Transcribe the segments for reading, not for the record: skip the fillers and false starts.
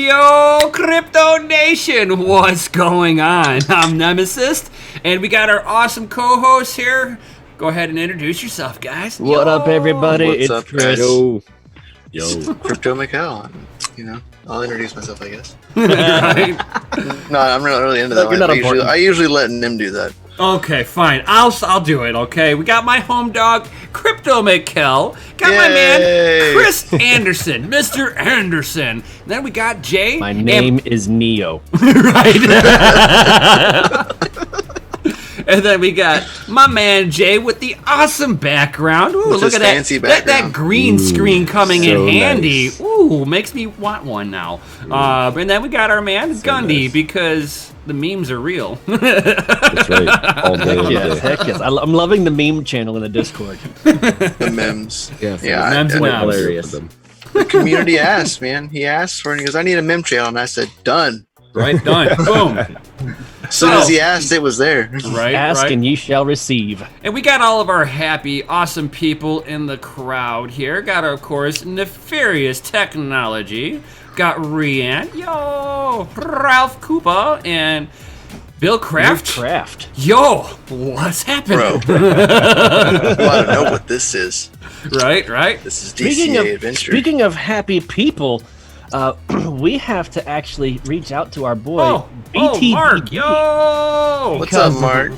Yo, Crypto Nation, what's going on? I'm Nemesis, and we got our awesome co-host here. Go ahead and introduce yourself, guys. What up, everybody? What's up, Chris. guys? Yo. Crypto Mikhail. You know, I'll introduce myself, I guess. Right? No, I'm not really into that. You're not I usually let Nim do that. Okay, fine. I'll do it. Okay, we got my home dog, Crypto Mikhail. Got my man, Yay. Chris Anderson, Mr. Anderson. Then we got Jay. My name is Neo. Right. And then we got my man Jay with the awesome background. Ooh, With look his at fancy that background. green screen coming so in handy. nice. Ooh, makes me want one now. And then we got our man Gundy nice. because the memes are real. That's right. All day, every Yes, day. heck yes. I'm loving the meme channel in the Discord. The memes. Yeah, Memes and abs. hilarious. The community asked, man. He asked for it. And he goes, I need a meme channel. And I said, done. Right, done. Boom. As soon as he asked, it was there. Right, Ask right. and ye shall receive. And we got all of our happy, awesome people in the crowd here. Got, of course, Nefarious Technology. Got Rian. Yo! Ralph Koopa. And Bill Kraft. Craft. Yo! What's happening? Bro. I want to know what this is. Right, right. This is DCA Adventure. Speaking of happy people, we have to actually reach out to our boy BTBD. Mark. Yo! What's up, because- Mark?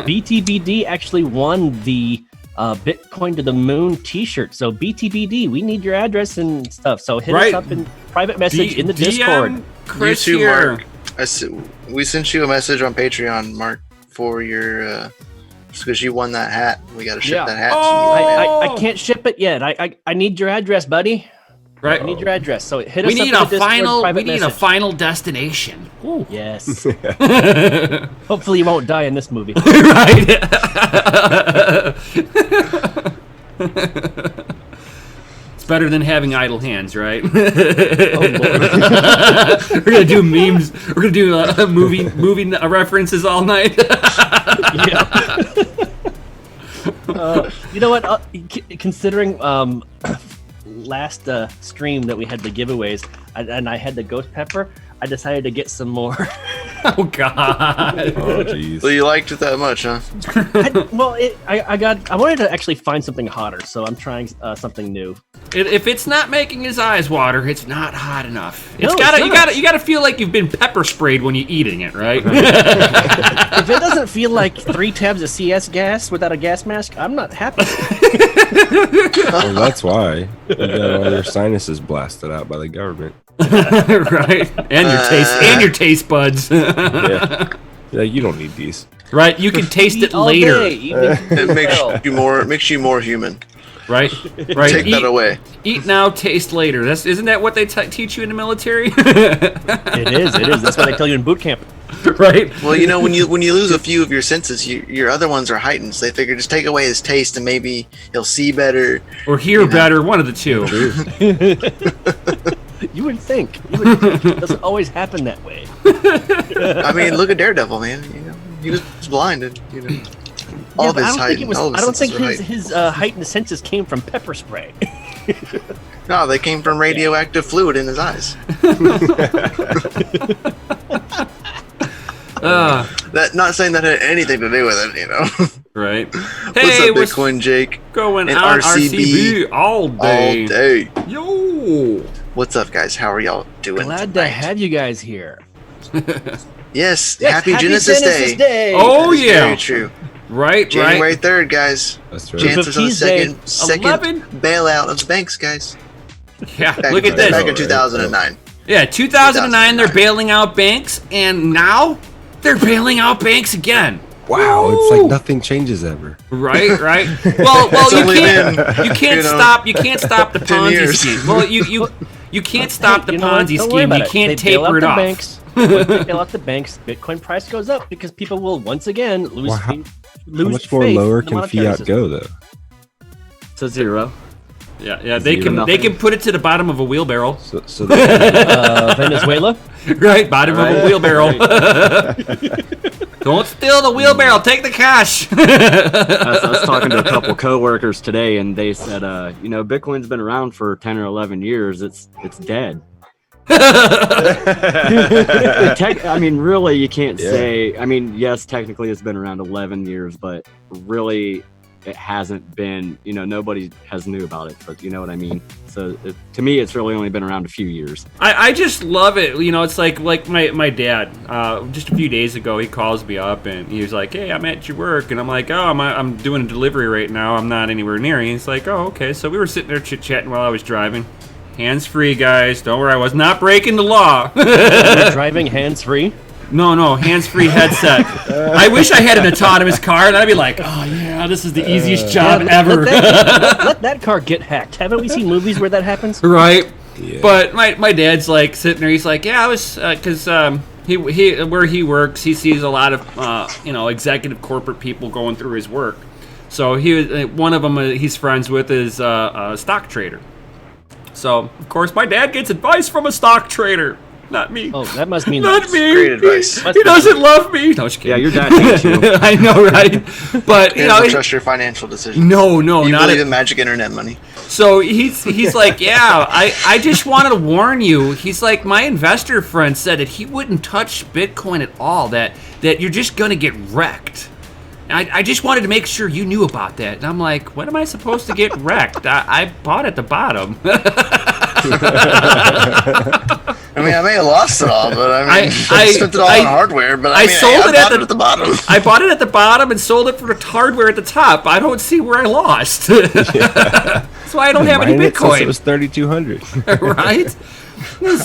BTBD actually won the Bitcoin to the Moon T-shirt. So BTBD, we need your address and stuff. So hit Right. us up in private message in the DM Discord. Chris You too, here. Mark. We sent you a message on Patreon, Mark, for your because you won that hat. We got to ship Yeah. that hat Oh. to you. man. I can't ship it yet. I need your address, buddy. Right. I need your address. So hit We us need up a in the Discord final. We private need a message. final destination. Ooh. Yes. Hopefully you won't die in this movie. Right. It's better than having idle hands, right? Oh Lord. We're gonna do memes. We're gonna do movie references all night. Yeah. You know what? Considering last stream that we had the giveaways, and I had the ghost pepper, I decided to get some more. Oh God. Oh, jeez. So you liked it that much, huh? I wanted to actually find something hotter, so I'm trying something new. If it's not making his eyes water, it's not hot enough. No, It's it's gotta. not. You gotta feel like you've been pepper sprayed when you're eating it, right? If it doesn't feel like 3 tabs of CS gas without a gas mask, I'm not happy. Well, that's why you got all your sinuses blasted out by the government. Right. And your taste buds. Yeah. Yeah, you don't need these. Right. You can taste it All later. day, even It makes you more human. Right. Right. Take that away. Eat now, taste later. Isn't that what they teach you in the military? It is. That's what they tell you in boot camp. Right. Well, you know, when you lose a few of your senses, your other ones are heightened. So they figure just take away his taste, and maybe he'll see better. Or hear better. One of the two. You would think. It doesn't always happen that way. I mean, look at Daredevil, man. You know, he was blinded. You know, all of his heightened. I don't think senses are his heightened senses came from pepper spray. No, they came from radioactive fluid in his eyes. That not saying that had anything to do with it, you know. Right. What's Hey, up, Bitcoin Jake? going and on RCB RCB all day? All day. Yo. What's up, guys? How are y'all doing Glad tonight? to have you guys here. Yes, happy Genesis Day. Oh That is yeah. very true. Right. January Right. 3rd, guys. That's right. Chances of the Tuesday. second 11? bailout of the banks, guys. Yeah. Back Look in, at this. Back in 2009. Yeah. 2009. They're bailing out banks, and now they're bailing out banks again. Wow, it's like nothing changes ever. Right, right. Well, It's you only can't, been, you can't you know, stop, you can't stop the 10 Ponzi years. scheme. Well, you can't stop the You know what? Ponzi Don't worry scheme. about You it. can't They bail taper out it the off. banks. Once they bail out the banks, Bitcoin price goes up because people will once again lose. Well, how lose much more faith lower in the can monetary fiat system. go, though? To 0. Yeah. They Zero. can put it to the bottom of a wheelbarrow. So Venezuela. Right, bottom of a Right. wheelbarrow. Don't steal the wheelbarrow. Take the cash. I was talking to a couple coworkers today, and they said, Bitcoin's been around for 10 or 11 years. It's dead. I mean, really, you can't Yeah. say. I mean, yes, technically it's been around 11 years, but really, it hasn't been. Nobody has knew about it, but you know what I mean. So to me, it's really only been around a few years. I just love it. It's like my dad. Just a few days ago, he calls me up and he was like, "Hey, I'm at your work," and I'm like, "Oh, I'm doing a delivery right now. I'm not anywhere near." And he's like, "Oh, okay." So we were sitting there chit chatting while I was driving. Hands free, guys. Don't worry, I was not breaking the law. You're driving hands free. No, hands-free headset. I wish I had an autonomous car, and I'd be like, oh yeah, this is the easiest job ever. Let that car get hacked. Haven't we seen movies where that happens? Right. Yeah. But my dad's like sitting there. He's like, yeah, I was because he where he works, he sees a lot of executive corporate people going through his work. So he was one of them. He's friends with is a stock trader. So of course my dad gets advice from a stock trader. Not me. Oh, that must mean Not me. Great advice. He doesn't love me. No, just kidding. Yeah, your dad hates you. I know, right? But He doesn't trust your financial decisions. no, You not believe at, in magic internet money. So he's like, yeah, I just wanted to warn you. He's like, my investor friend said that he wouldn't touch Bitcoin at all. That you're just gonna get wrecked. I just wanted to make sure you knew about that. And I'm like, when am I supposed to get wrecked? I bought at the bottom. I mean, I may have lost it all, but I mean, I spent it all on hardware. But I sold it bought it at the bottom. I bought it at the bottom and sold it for the hardware at the top. I don't see where I lost. That's why I don't have any Mine, it says it Bitcoin. was 3,200. Right?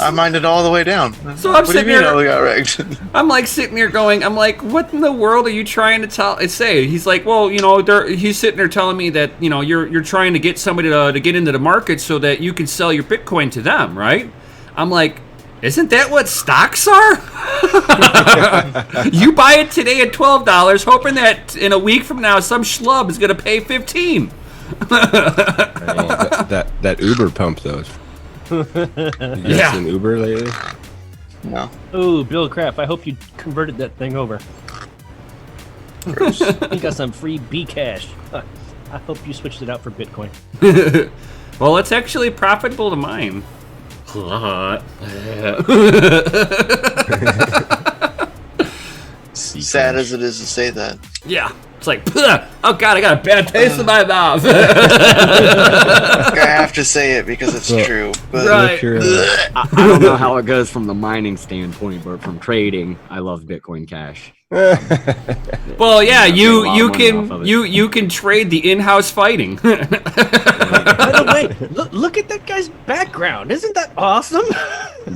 I mined it all the way down. So I'm what do you sitting mean here- I got wrecked? I'm like sitting there going, I'm like, what in the world are you trying to say? He's like, well, he's sitting there telling me that, you're trying to get somebody to get into the market so that you can sell your Bitcoin to them, right? I'm like, isn't that what stocks are? You buy it today at $12, hoping that in a week from now some schlub is going to pay $15. that Uber pump though. You guys Yeah. seen Uber lately? No. Ooh, Bill Crap, I hope you converted that thing over. You got some free Bcash. Huh. I hope you switched it out for Bitcoin. Well, it's actually profitable to mine. Sad as it is to say that. Yeah. It's like, oh God, I got a bad taste in my mouth. I have to say it because it's true. But Right. If you're, I don't know how it goes from the mining standpoint, but from trading, I love Bitcoin Cash. Well, yeah, I made a you lot you of money off can of it. you can trade the in-house fighting. By the way, look at that guy's background. Isn't that awesome?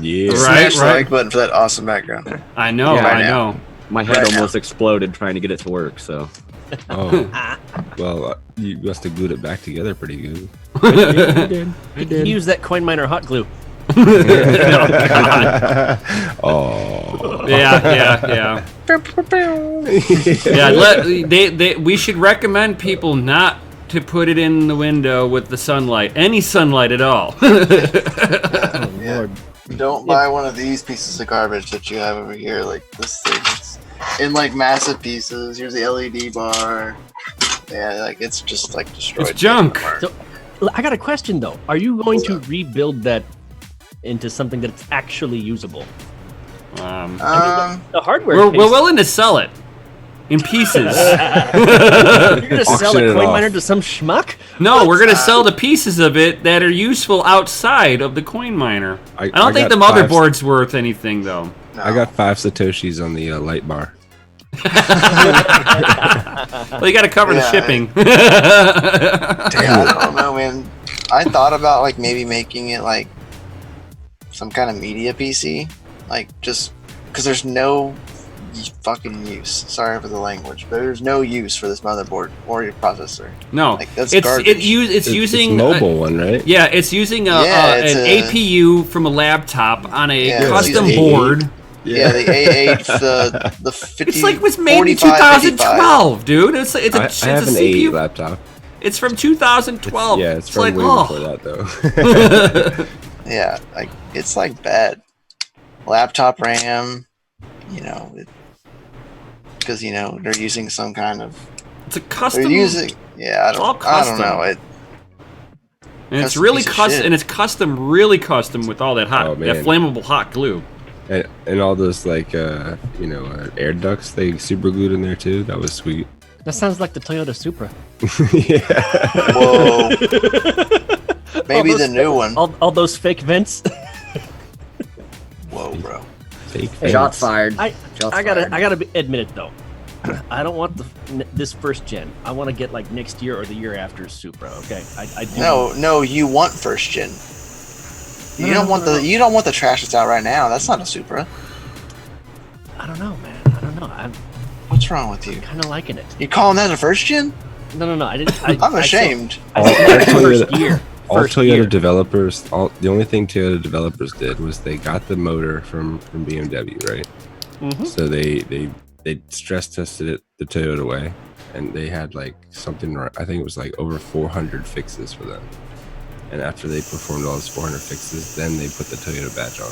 yeah. Right. smash the like button for that awesome background. I know, Yeah, I now. know. My head Right now. almost exploded trying to get it to work. So Oh. Well, you must have glued it back together pretty good. Use that coin miner hot glue. Oh. Yeah. We should recommend people not to put it in the window with the sunlight, any sunlight at all. Yeah. Don't buy one of these pieces of garbage that you have over here. Like this thing, it's in like massive pieces. Here's the LED bar. Yeah, like it's just like destroyed. It's junk. So, I got a question though. Are you going to rebuild that into something that's actually usable? The hardware. We're case- willing to sell it in pieces. You're gonna sell Auction a it coin off. miner to some schmuck? No, we're gonna sell the pieces of it that are useful outside of the coin miner. I don't I think the got five- motherboard's worth anything though. No. I got 5 Satoshis on the light bar. Well, you got to cover the Yeah, shipping. Yeah, I don't know, man. I thought about like maybe making it like some kind of media PC, like just because there's no fucking use. Sorry for the language, but there's no use for this motherboard or your processor. No, Like, that's it's garbage. it's using it's mobile one, right? yeah, it's using Yeah, it's an a- APU from a laptop on a Yeah, custom it's board. Yeah, the A8, the 50. It's like it was made in 45, 2012, dude. It's a I it's have a an CPU. A8 laptop. It's from 2012. Yeah, it's from like, way oh. before that though. Yeah, like it's like bad. Laptop RAM, because they're using some kind of. It's a They're custom. using. Yeah, It's all I don't custom. know. And it's Custom really piece of custom, shit. and it's custom, really custom with all that Oh, that man. flammable hot glue. And all those like air ducts they super glued in there too. That was sweet. That sounds like the Toyota Supra. Yeah. Whoa. Maybe All the those- new one. All those fake vents. Whoa, bro. Fake Shots fans. fired. I Shots I gotta fired. admit it though. I don't want this first gen. I want to get like next year or the year after Supra. Okay, I do. No, you want first gen. You don't want you don't want the trash that's out right now. That's not a Supra. I don't know, man. I don't know. I'm What's wrong with you? kind of liking it. You calling that a first gen? No. I didn't. I'm ashamed. I said first year. All First Toyota year. developers, the only thing Toyota developers did was they got the motor from BMW, right? Mhm. So they stress tested it the Toyota way, and they had like something. I think it was like over 400 fixes for them. And after they performed all those 400 fixes, then they put the Toyota badge on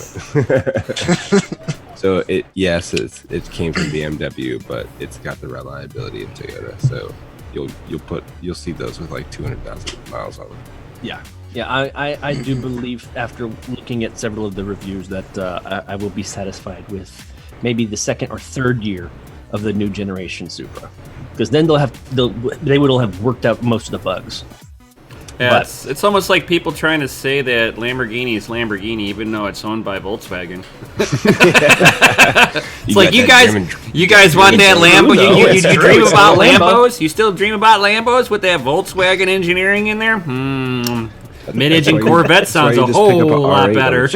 it. So it came from BMW, but it's got the reliability of Toyota. So you'll see those with like 200,000 miles on them. Yeah. I do believe after looking at several of the reviews that I will be satisfied with maybe the second or third year of the new generation Supra, because then they will have worked out most of the bugs. Yeah, it's almost like people trying to say that Lamborghini is Lamborghini, even though it's owned by Volkswagen. It's like you guys want that Lambo? though. You It's true. dream It's about a Lambo. Lambos? You still dream about Lambos with that Volkswagen engineering in there? Mid-engine Corvette sounds a whole lot better.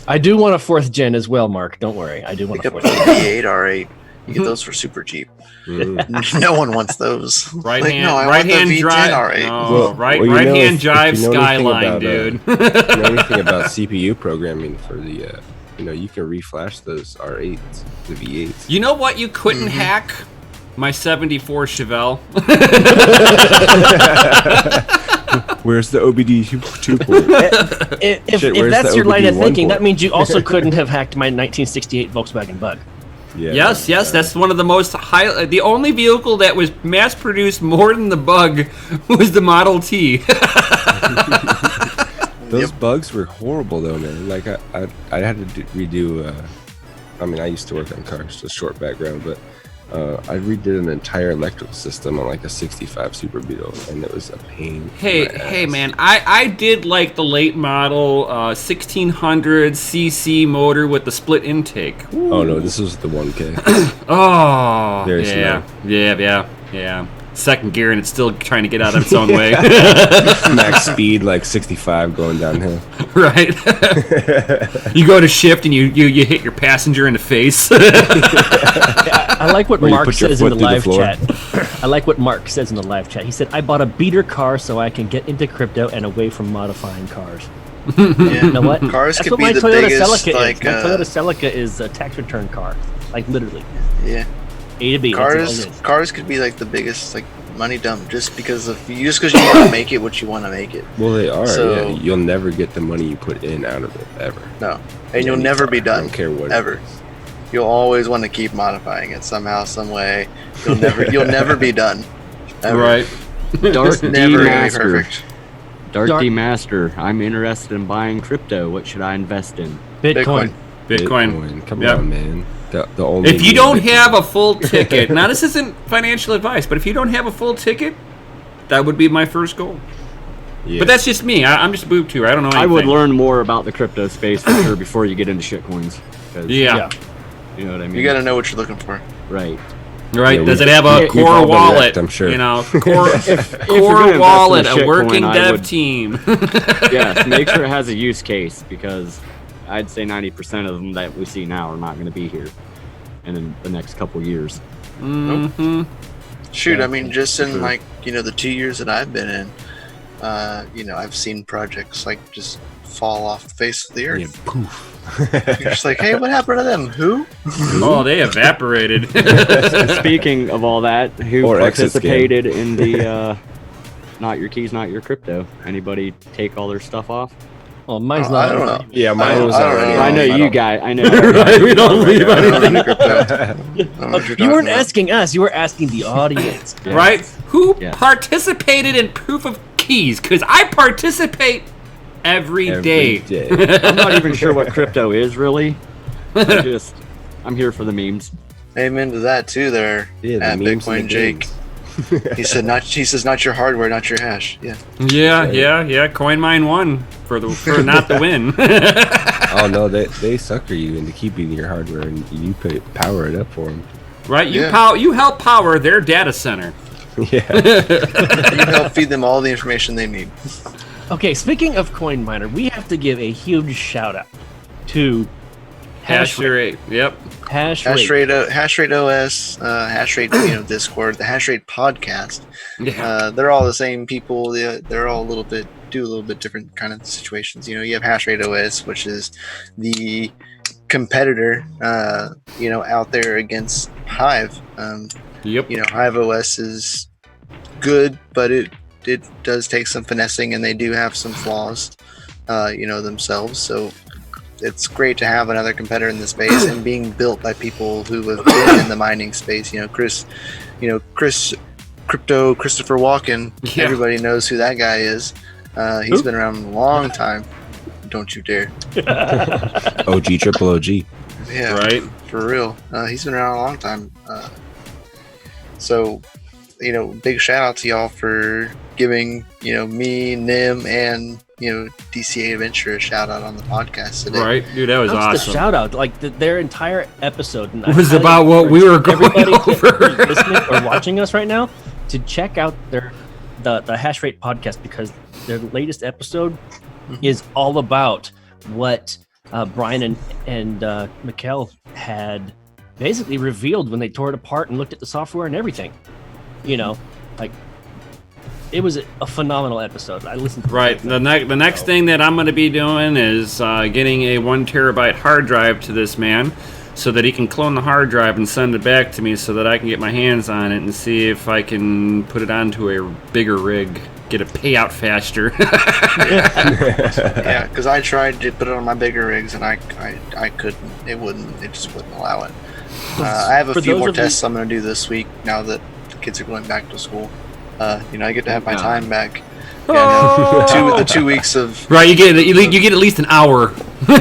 I do want a fourth gen as well, Mark. Don't worry. I do want Pick a up fourth a gen. V8 R8. You get those for super cheap. No one wants those. Right Like, hand, no, I right want the hand V10 drive. R8. No, Well, right you know, hand if drive you know anything Skyline, about, dude. If you know anything about CPU programming for the, you can reflash those R8s, the V8s. You know what you couldn't hack? My 74 Chevelle. Where's the OBD 2 port? If where's that's the your line of OBD1 thinking, port? that means you also couldn't have hacked my 1968 Volkswagen Bug. Yeah, Yes, that's one of the most high. The only vehicle that was mass produced more than the Bug was the Model T. Those bugs were horrible though, man. Like I had to redo. I mean, I used to work on cars, just short background, but I redid an entire electrical system on like a '65 Super Beetle, and it was a pain. in my Hey, ass. man, I did like the late model 1600 cc motor with the split intake. Oh no, this was the 1K. Oh, Very yeah. Second gear and it's still trying to get out of its own way. Max speed like 65 going downhill. Right? You go to shift and you hit your passenger in the face. I like what Where you Mark put your says in the foot through the live floor. chat. I like what Mark says in the live chat. He said, "I bought a beater car so I can get into crypto and away from modifying cars." Yeah. You know what? Cars That's could what be my the Toyota biggest, Celica like, is. My Toyota Celica is a tax return car, like literally Yeah. A to B. that's all it is. Cars could be like the biggest like money dump just because you want to make it what you want to make it. Well, they are. So- Yeah, you'll never get the money you put in out of it ever. No, and you'll never be I done. don't care what. Ever. You'll always want to keep modifying it somehow, some way. You'll never be done. Ever. Right. Dark It's D never gonna be Master. perfect. Dark D Master. I'm interested in buying crypto. What should I invest in? Bitcoin. Bitcoin. Come Yep. on, man. The only If you real don't Bitcoin- have a full ticket, now this isn't financial advice, but if you don't have a full ticket, that would be my first goal. Yeah. But that's just me. I'm just a boob tour. I don't know anything. I would learn more about the crypto space for sure before you get into shitcoins. 'Cause, Yeah. You know what I mean? You got to know what you're looking for. Right. Right? Yeah, Does it we- have a we've core all been wallet? wrecked, I'm sure. You know, core you're gonna core invest wallet, in a a shitcoin, working I dev would- team. Yeah. Make sure it has a use case because I'd say 90% of them that we see now are not going to be here in the next couple years. Mhm. Shoot, Yeah, I mean, just in sure. like the 2 years that I've been in, I've seen projects like just fall off the face of the earth. Yeah, poof. You're just like, hey, what happened to them? Who? Oh, they evaporated. Speaking of all that, who Or exit scam. participated in the not your keys, not your crypto? Anybody take all their stuff off? Well, mine's Oh, not. I don't know. Yeah, mine I was don't already. know. I know off. you don't- guys. I know. Right, we don't leave I don't anything. know crypto. I don't know what you're You weren't talking about. asking us. You were asking the audience. Yeah. Right? Who Yeah. participated in proof of keys because I participate every day. I'm not even sure what crypto is really. I'm here for the memes. Amen to that too. There, at Bitcoin Jake. He says not your hardware, not your hash. Yeah. Yeah. CoinMine won for not the win. Oh no, they sucker you into keeping your hardware, and you power it up for them. Right, you help power their data center. Yeah. You help feed them all the information they need. Okay, speaking of CoinMiner, we have to give a huge shout out to Hashrate. Yep. Hashrate OS, Hashrate, Discord, the Hashrate podcast. Yeah. They're all the same people. They're all do a little bit different kind of situations. You have Hashrate OS, which is the competitor, out there against Hive. Yep. Hive OS is good, but it does take some finessing, and they do have some flaws, themselves. So it's great to have another competitor in the space and being built by people who have been in the mining space. Chris, Christopher Walken. Yeah. Everybody knows who that guy is. He's been around a long time. Don't you dare. OG, triple OG. Yeah, right. For real. He's been around a long time. So, big shout out to y'all for giving, me, Nim, and, DCA Adventure a shout out on the podcast today. Right, dude, that was awesome. The shout out, like their entire episode was about what we were going over. Listening or watching us right now to check out the Hashrate podcast, because their latest episode is all about what Brian and Mikkel had basically revealed when they tore it apart and looked at the software and everything. It was a phenomenal episode. I listened to Right. The next thing that I'm going to be doing is getting a 1 terabyte hard drive to this man so that he can clone the hard drive and send it back to me so that I can get my hands on it and see if I can put it onto a bigger rig, get a payout faster. Yeah, because I tried to put it on my bigger rigs and I couldn't. It just wouldn't allow it. I have a few more tests I'm going to do this week now that the kids are going back to school. I get to have my time back. The 2 weeks of right. You get at least an hour. 2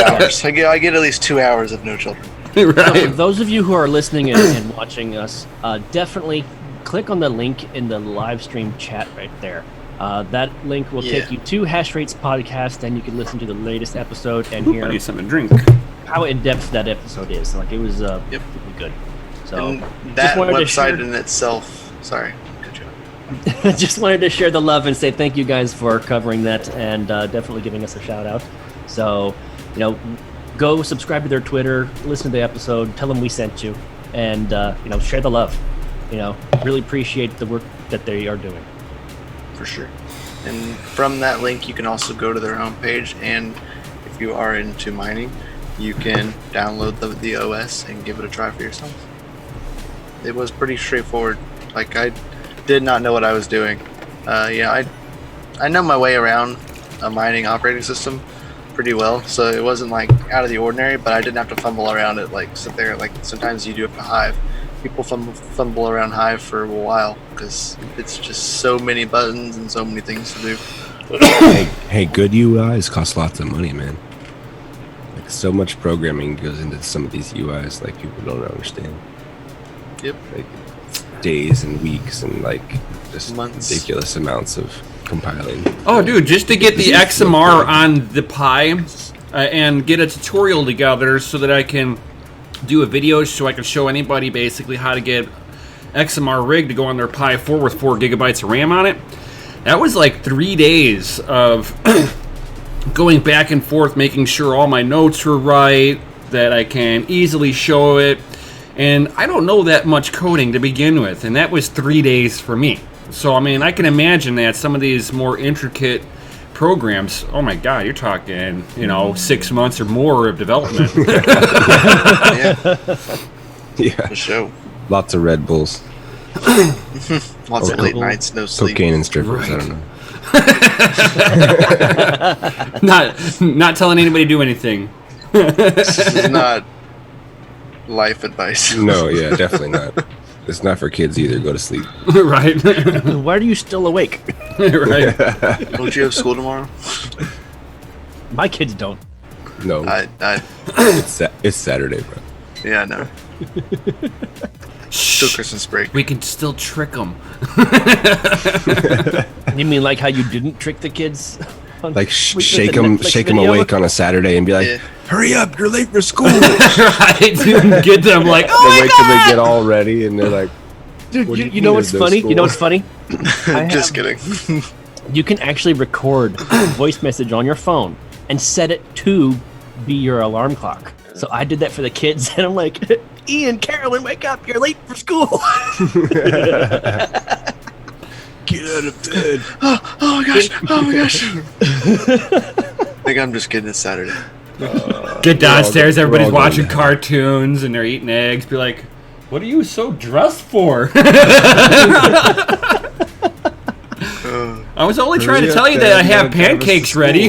hours. I get at least 2 hours of no children. Right. So for those of you who are listening and watching us, definitely click on the link in the live stream chat right there. That link will take you to Hashrate's podcast, and you can listen to the latest episode and hear I need something to drink. how in depth that episode is. Like, it was really good. So And that website in itself. Sorry. just wanted to share the love and say thank you guys for covering that and definitely giving us a shout out. So, go subscribe to their Twitter, listen to the episode, tell them we sent you, and share the love. Really appreciate the work that they are doing. For sure. And from that link, you can also go to their homepage, and if you are into mining, you can download the OS and give it a try for yourself. It was pretty straightforward. Like, I did not know what I was doing. I know my way around a mining operating system pretty well, so it wasn't like out of the ordinary, but I didn't have to fumble around it like sit there. Like, sometimes you do have to Hive. People fumble around Hive for a while because it's just so many buttons and so many things to do. Hey, good UIs cost lots of money, man. Like, so much programming goes into some of these UIs, like, people don't understand. Yep. Like, days and weeks and just months. Ridiculous amounts of compiling. Oh, dude, just to get the XMR on the Pi and get a tutorial together so that I can do a video so I can show anybody basically how to get XMR rig to go on their Pi 4 with 4 gigabytes of RAM on it. That was like 3 days of going back and forth, making sure all my notes were right, that I can easily show it. And I don't know that much coding to begin with, and that was 3 days for me. So, I mean, I can imagine that some of these more intricate programs, oh my God, you're talking, 6 months or more of development. Yeah. For sure. Lots of Red Bulls. Lots of late nights, no sleep. Cocaine and strippers, Right. I don't know. Not telling anybody to do anything. This is not life advice. No, yeah, definitely not. It's not for kids either. Go to sleep. Right. Why are you still awake? Right. Don't you have school tomorrow? My kids don't. No, I it's Saturday, bro. yeah, no. Still Christmas break. We can still trick them. You mean like how you didn't trick the kids? Like shake them awake on a Saturday and be like, Yeah. "Hurry up, you're late for school." Right. You get them like, oh They my wait till god. they get all ready and they're like, Dude, What do you you know mean what's there's no funny? school? You know what's funny? Just kidding. You can actually record a voice message on your phone and set it to be your alarm clock. So I did that for the kids, and I'm like, Ian, Carolyn, wake up! You're late for school. "Get out of bed." Oh my gosh! Oh my gosh! I think I'm just kidding. It's Saturday. Get downstairs, we're all everybody's going watching to cartoons and they're eating eggs. Be like, what are you so dressed for? I was only trying to Hurry tell up, you that I Dad, have gotta drive us to pancakes ready.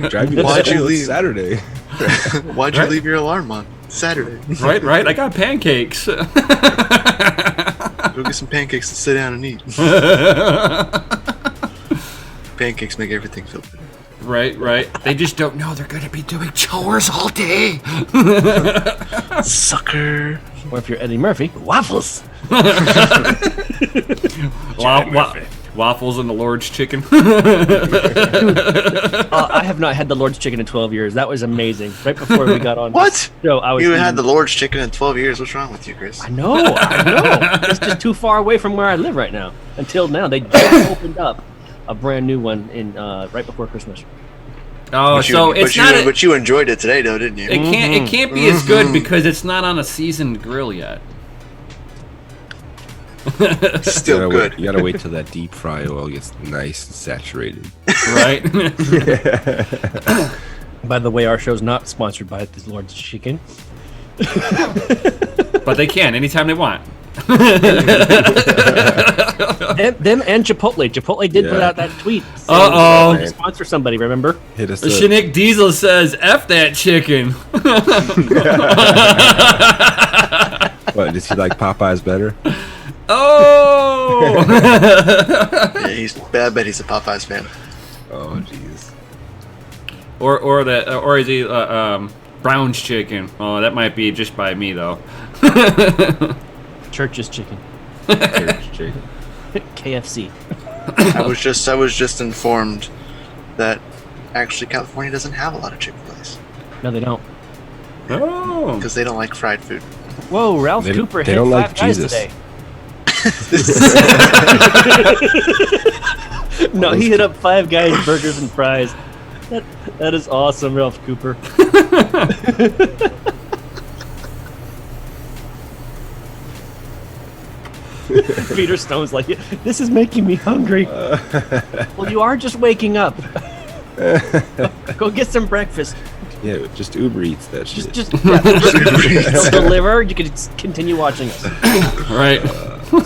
Drive you to Why'd you school, it's leave? Saturday. Why'd you Right. leave your alarm on? Saturday. Right, I got pancakes. Go get some pancakes and sit down and eat. Pancakes make everything feel better. Right. They just don't know they're gonna be doing chores all day. Sucker. Or if you're Eddie Murphy, waffles. Waffles and the Lord's chicken. I have not had the Lord's chicken in 12 years. That was amazing. Right before we got on. What? So I was. You eating- had the Lord's chicken in 12 years. What's wrong with you, Chris? I know. It's just too far away from where I live right now. Until now, they just opened up a brand new one in right before Christmas. Oh, so it's not. But you enjoyed it today, though, didn't you? It can't be as good because it's not on a seasoned grill yet. Still good. You gotta wait till that deep fry oil gets nice and saturated. Right. By the way, our show's not sponsored by the Lord's Chicken. But they can anytime they want. Them and Chipotle. Chipotle did put Yeah. out that tweet. saying Uh-oh. they wanted to sponsor somebody, remember? Hit us up. Shanick Diesel says, F that chicken. What, does he like Popeyes better? Oh! Yeah, I bet he's a Popeyes fan. Oh, jeez. or is he Brown's chicken? Oh, that might be just by me though. Church's Chicken. Church chicken. KFC. I was just informed that actually California doesn't have a lot of Chick-fil-A's No, they don't. Oh. because they don't like fried food. Whoa, Ralph They- Cooper they hit don't 5 like guys Jesus. today. No, he hit up 5 Guys burgers and fries. That is awesome, Ralph Cooper. Peter Stone's like, this is making me hungry. Well, you are just waking up. Go get some breakfast. Yeah, just Uber Eats that shit. Just they'll deliver. You can continue watching us. Right.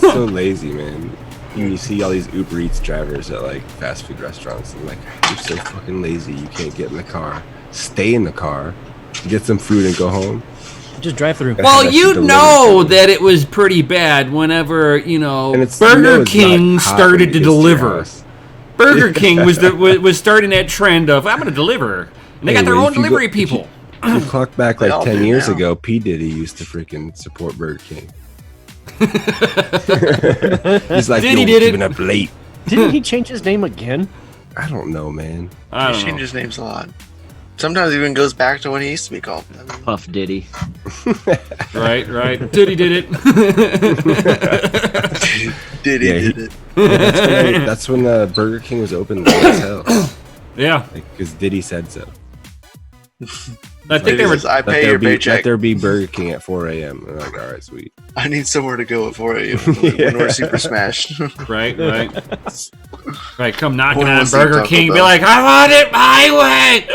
So lazy, man. You see all these Uber Eats drivers at like fast food restaurants, and like, you're so fucking lazy. You can't get in the car. Stay in the car, get some food, and go home. Just drive through. Well, That you shit delivered know to me. that it was pretty bad whenever, And it's, Burger it's King not hot started when to it gets your deliver. house. Burger King was starting that trend of, I'm going to deliver. And they got their Anyway, own if you go- delivery if you- people. You clock back They all like 10 do years now. ago, P. Diddy used to freaking support Burger King. He's like, Diddy yo, did it. keeping up late. Didn't he change his name again? I don't know, man. I He don't know. changes names a lot. Sometimes even goes back to when he used to be called. Puff Diddy. Right. Diddy did it. Did he Yeah, did it? That's when Burger King was open late as hell. Yeah. Because Diddy said so. I think they were. I pay your Let paycheck. there be Burger King at 4 a.m. I'm like, all right, sweet. I need somewhere to go at 4 a.m. when we're super smashed. Right. Right. Come knocking When on was he Burger Taco King, be Bell? like, I want it my way.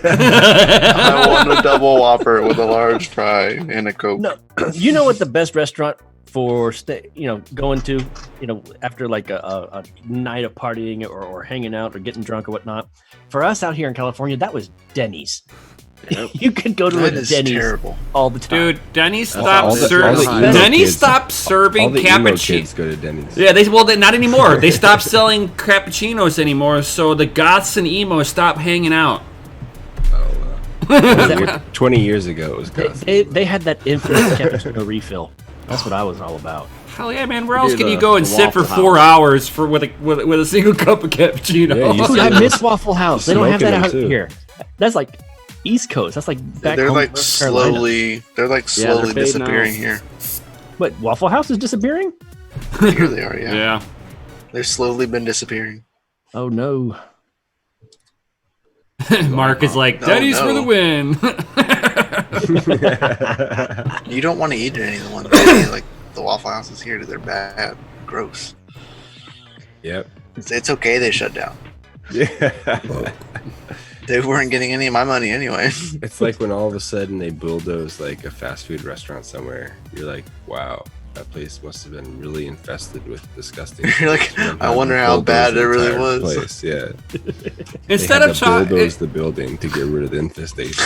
I want a double Whopper with a large fry and a Coke. No. You know what the best restaurant for going to, after like a night of partying or hanging out or getting drunk or whatnot. For us out here in California, that was Denny's. You could go to That a is Denny's terrible. all the time. Dude, Denny's all stopped the- serving. all the emo Denny's kids- stopped All serving the emo cappuccino. kids go to Denny's. Yeah, not anymore. They stopped selling cappuccinos anymore, so the goths and emos stopped hanging out. Oh, 20 years ago it was Gus. They had that infamous cappuccino refill. That's what I was all about. Hell yeah, man! Where else do can you the- go and the sit for Waffle 4 House. hours with a single cup of cappuccino? Yeah, you Dude, I miss Waffle House. They don't have that Smoking out them, too. here. That's like East Coast. That's like back They're home like in North Carolina. slowly. They're like Yeah, they're slowly fading disappearing out. here. But Waffle House is disappearing? Here they are. Yeah. Yeah. They've slowly been disappearing. Oh no. Mark is like, No, Denny's for no. the win. You don't want to eat at any of the ones like the Waffle Houses here. They're bad, gross. Yep. It's okay. They shut down. Yeah. They weren't getting any of my money anyway. It's like when all of a sudden they bulldoze like a fast food restaurant somewhere. You're like, wow, that place must have been really infested with disgusting. You're like, things. I wonder how Bulldoze bad the it really entire was. Place. Yeah. Instead they of had to bulldoze talking, the building to get rid of the infestation.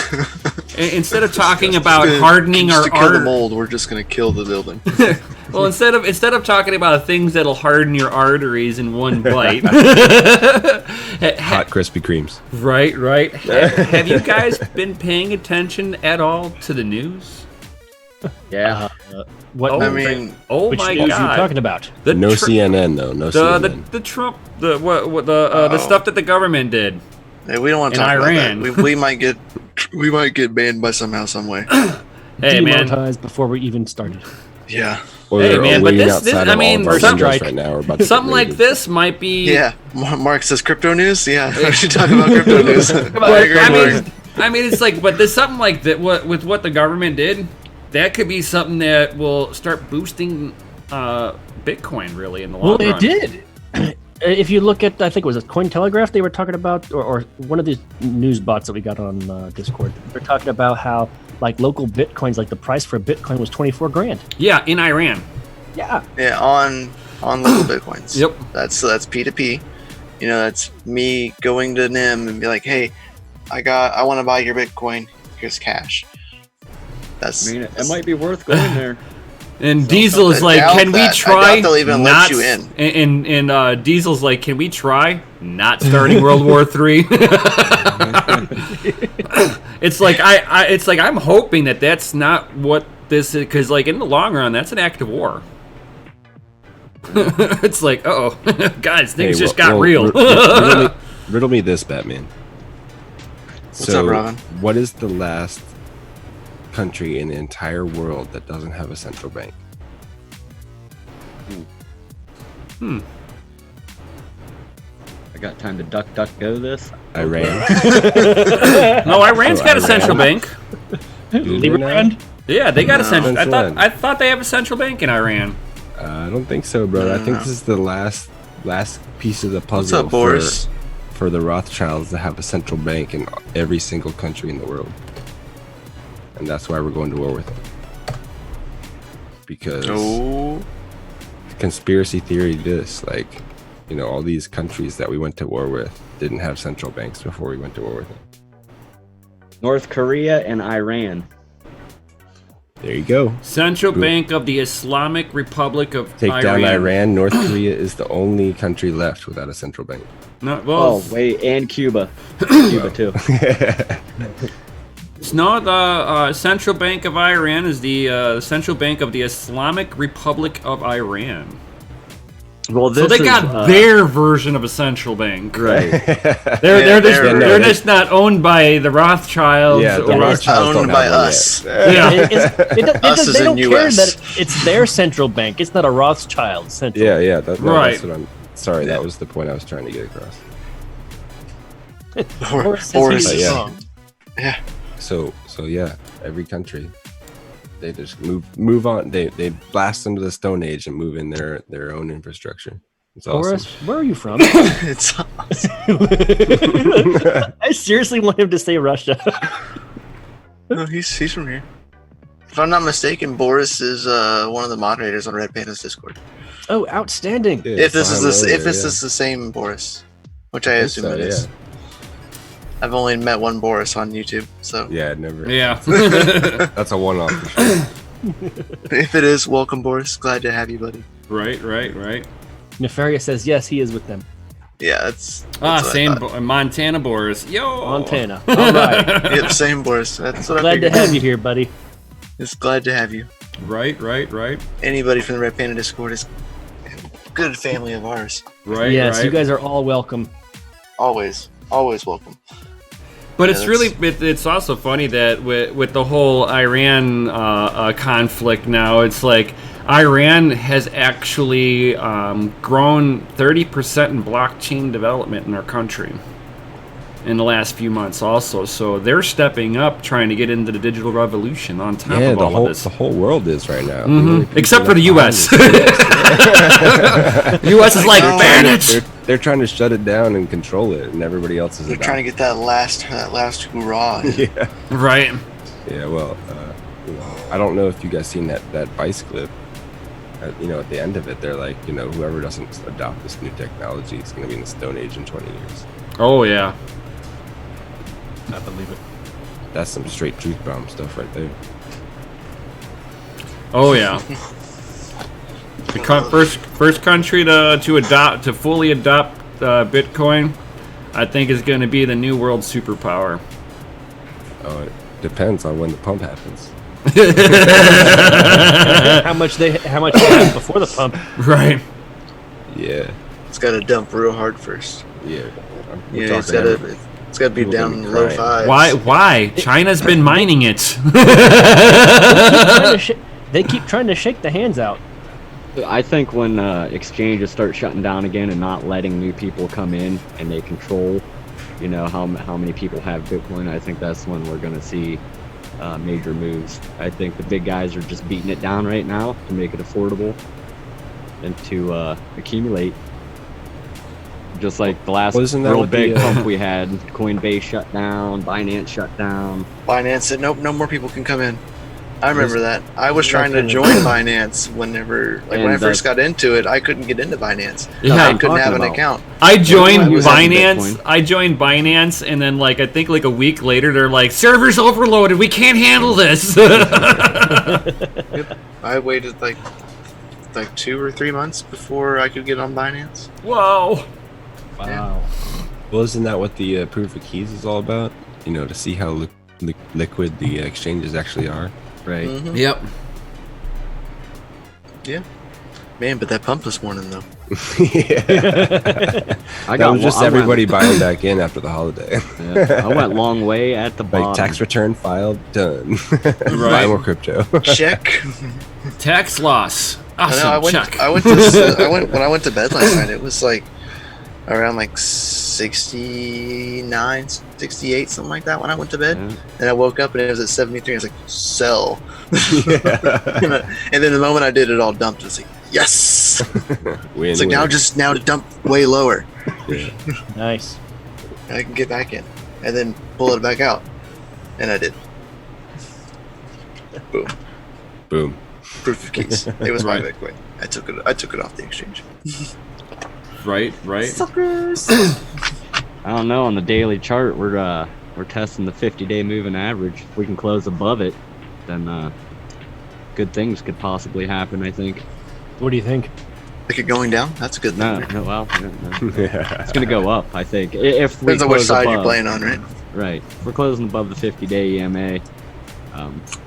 instead of talking about hardening just our to kill the art, mold, we're just gonna kill the building. well, instead of talking about things that'll harden your arteries in one bite, Hot Krispy Kremes. right. Have you guys been paying attention at all to the news? Yeah. What Oh, I mean, Oh which my news are you god! talking about? The No tr- CNN though. No CNN. the Trump the stuff that the government did. hey, we don't want to In talk Iran. about that. We might get banned by somehow, some way. Hey man, Demonetized before we even started. Yeah, Or Hey, they're man, but waiting this- outside I of all mean, of our some- windows right now. We're about to get something like raided. this might be. yeah. Mark says crypto news. Yeah, we should talk about crypto news. I agree, I Mark. mean, it's like, but there's something like that. With what the government did, that could be something that will start boosting Bitcoin really in the long Well, run. it did. If you look at, I think it was a Cointelegraph, they were talking about, or one of these news bots that we got on Discord. They're talking about how like local Bitcoins, like the price for a Bitcoin was 24 grand. Yeah, in Iran. Yeah. Yeah, on local bitcoins. Yep. That's P2P. You know, that's me going to NIM and be like, hey, I want to buy your Bitcoin. Here's cash. That's. I mean, it might be worth going there. And Diesel is I like, doubt can we that. I try? doubt they'll even let not you s- in. And Diesel's like, can we try not starting World War III? It's like it's like I'm hoping that that's not what this is, because like in the long run, that's an act of war. It's like, oh, guys, things just got real. Riddle me this, Batman. What's up, Robin? What is the last country in the entire world that doesn't have a central bank? I got time to duck go this. Iran. No, Iran's So got a Iran- central bank. Do they now? Liberland? Yeah, they got a central. Since when? I thought they have a central bank in Iran. I don't think so, bro. I think this is the last piece of the What's puzzle up, Boris? for the Rothschilds to have a central bank in every single country in the world, and that's why we're going to war with them. Because Oh, conspiracy theory, this like, you know, all these countries that we went to war with didn't have central banks before we went to war with them. North Korea and Iran. There you go. Central Good. Bank of the Islamic Republic of Take Iran. down Iran. North Korea is the only country left without a central bank. No, well, Oh wait, and Cuba. Cuba too. no, the Central Bank of Iran is the Central Bank of the Islamic Republic of Iran. Well, So this they got is, their version of a central bank. right. They're just not owned by the Rothschilds. Yeah, the or- Rothschilds don't owned by have one us. Yeah. Us as They don't in care US. that it's their central bank. It's not a Rothschild central. Yeah. Right. That's what I'm. Sorry, that was the point I was trying to get across. Boris says Boris he's yeah. wrong. Yeah. So yeah, every country, they just move on. They blast into the Stone Age and move in their own infrastructure. It's Boris, awesome. where are you from? It's I seriously want him to say Russia. no, he's from here. If I'm not mistaken, Boris is one of the moderators on Red Panda's Discord. Oh, outstanding. Yeah, If this is fly the over if there, this yeah. is the same Boris, which I I think assume so, it is. yeah. I've only met one Boris on YouTube, so Yeah, never. Yeah. That's a one-off for sure. if it is, welcome, Boris. Glad to have you, buddy. Right. Nefarious says yes, he is with them. Yeah, that's Ah, what I same thought. Montana Boris. Yo. Montana. All right. Yep, same Boris. That's what I Glad to figured. have you here, buddy. Just glad to have you. Right. Anybody from the Red Panda Discord is a good family of ours. Right. Yes, right. you guys are all welcome. Always welcome. But Yeah, it's really, it's also funny that with the whole Iran conflict now, it's like Iran has actually grown 30% in blockchain development in our country in the last few months also. So they're stepping up, trying to get into the digital revolution on top Yeah, of all of this. the whole world is right now. Except for the U.S. U.S. is like, ban it! They're trying to shut it down and control it, and everybody else is. They're trying to get that last hurrah. Yeah. Right. Yeah. Well, I don't know if you guys seen that Vice clip. At the end of it, they're like, whoever doesn't adopt this new technology is going to be in the Stone Age in 20 years. Oh, yeah. I believe it. That's some straight truth bomb stuff right there. Oh, yeah. The first country to fully adopt Bitcoin, I think, is going to be the new world superpower. Oh, it depends on when the pump happens. How much they have before the pump? Right. Yeah. It's got to dump real hard first. Yeah. Yeah, it's got to be People down gonna be in low crying. fives. Why? China's been mining it. They keep trying to shake the hands out. I think when exchanges start shutting down again and not letting new people come in and they control, how many people have Bitcoin, I think that's when we're going to see major moves. I think the big guys are just beating it down right now to make it affordable and to accumulate. Just like the last real big pump we had, Coinbase shut down, Binance shut down. Binance said, nope, no more people can come in. I remember that. I was trying to join Binance when I first got into it. I couldn't get into Binance. Yeah, I I'm couldn't have an about. account. I joined Bitcoin was having Binance. Bitcoin. I joined Binance, and then I think a week later, they're like, servers overloaded. We can't handle this. I waited like 2 or 3 months before I could get on Binance. Whoa. Wow. Well, isn't that what the proof of keys is all about? To see how liquid the exchanges actually are. Right. Mhm. Yep. Yeah. Man, but that pump this morning though. Yeah. That was just everybody buying back in after the holiday. Yeah, I went long way at the bottom. Like tax return filed, done. Buy Right. more crypto. Check. Tax loss. Awesome. I Check. when I went to bed last night, it was like around like 69, 68, something like that when I went to bed. Yeah. And I woke up and it was at 73. I was like, sell. And then the moment I did, it all dumped. It's like, yes. Win, It's like win. now to dump way lower. Yeah. Nice. I can get back in and then pull it back out. And I did. Boom. Boom. Proof of keys. It was my Right. Bitcoin. I took it off the exchange. Right. Suckers. I don't know. On the daily chart, we're testing the 50-day moving average. If we can close above it, then good things could possibly happen. I think. What do you think? Like it going down? That's a good thing. No, Yeah. it's gonna go up. I think if we Depends on which close side you're above- playing on, right? Right. If we're closing above the 50-day EMA,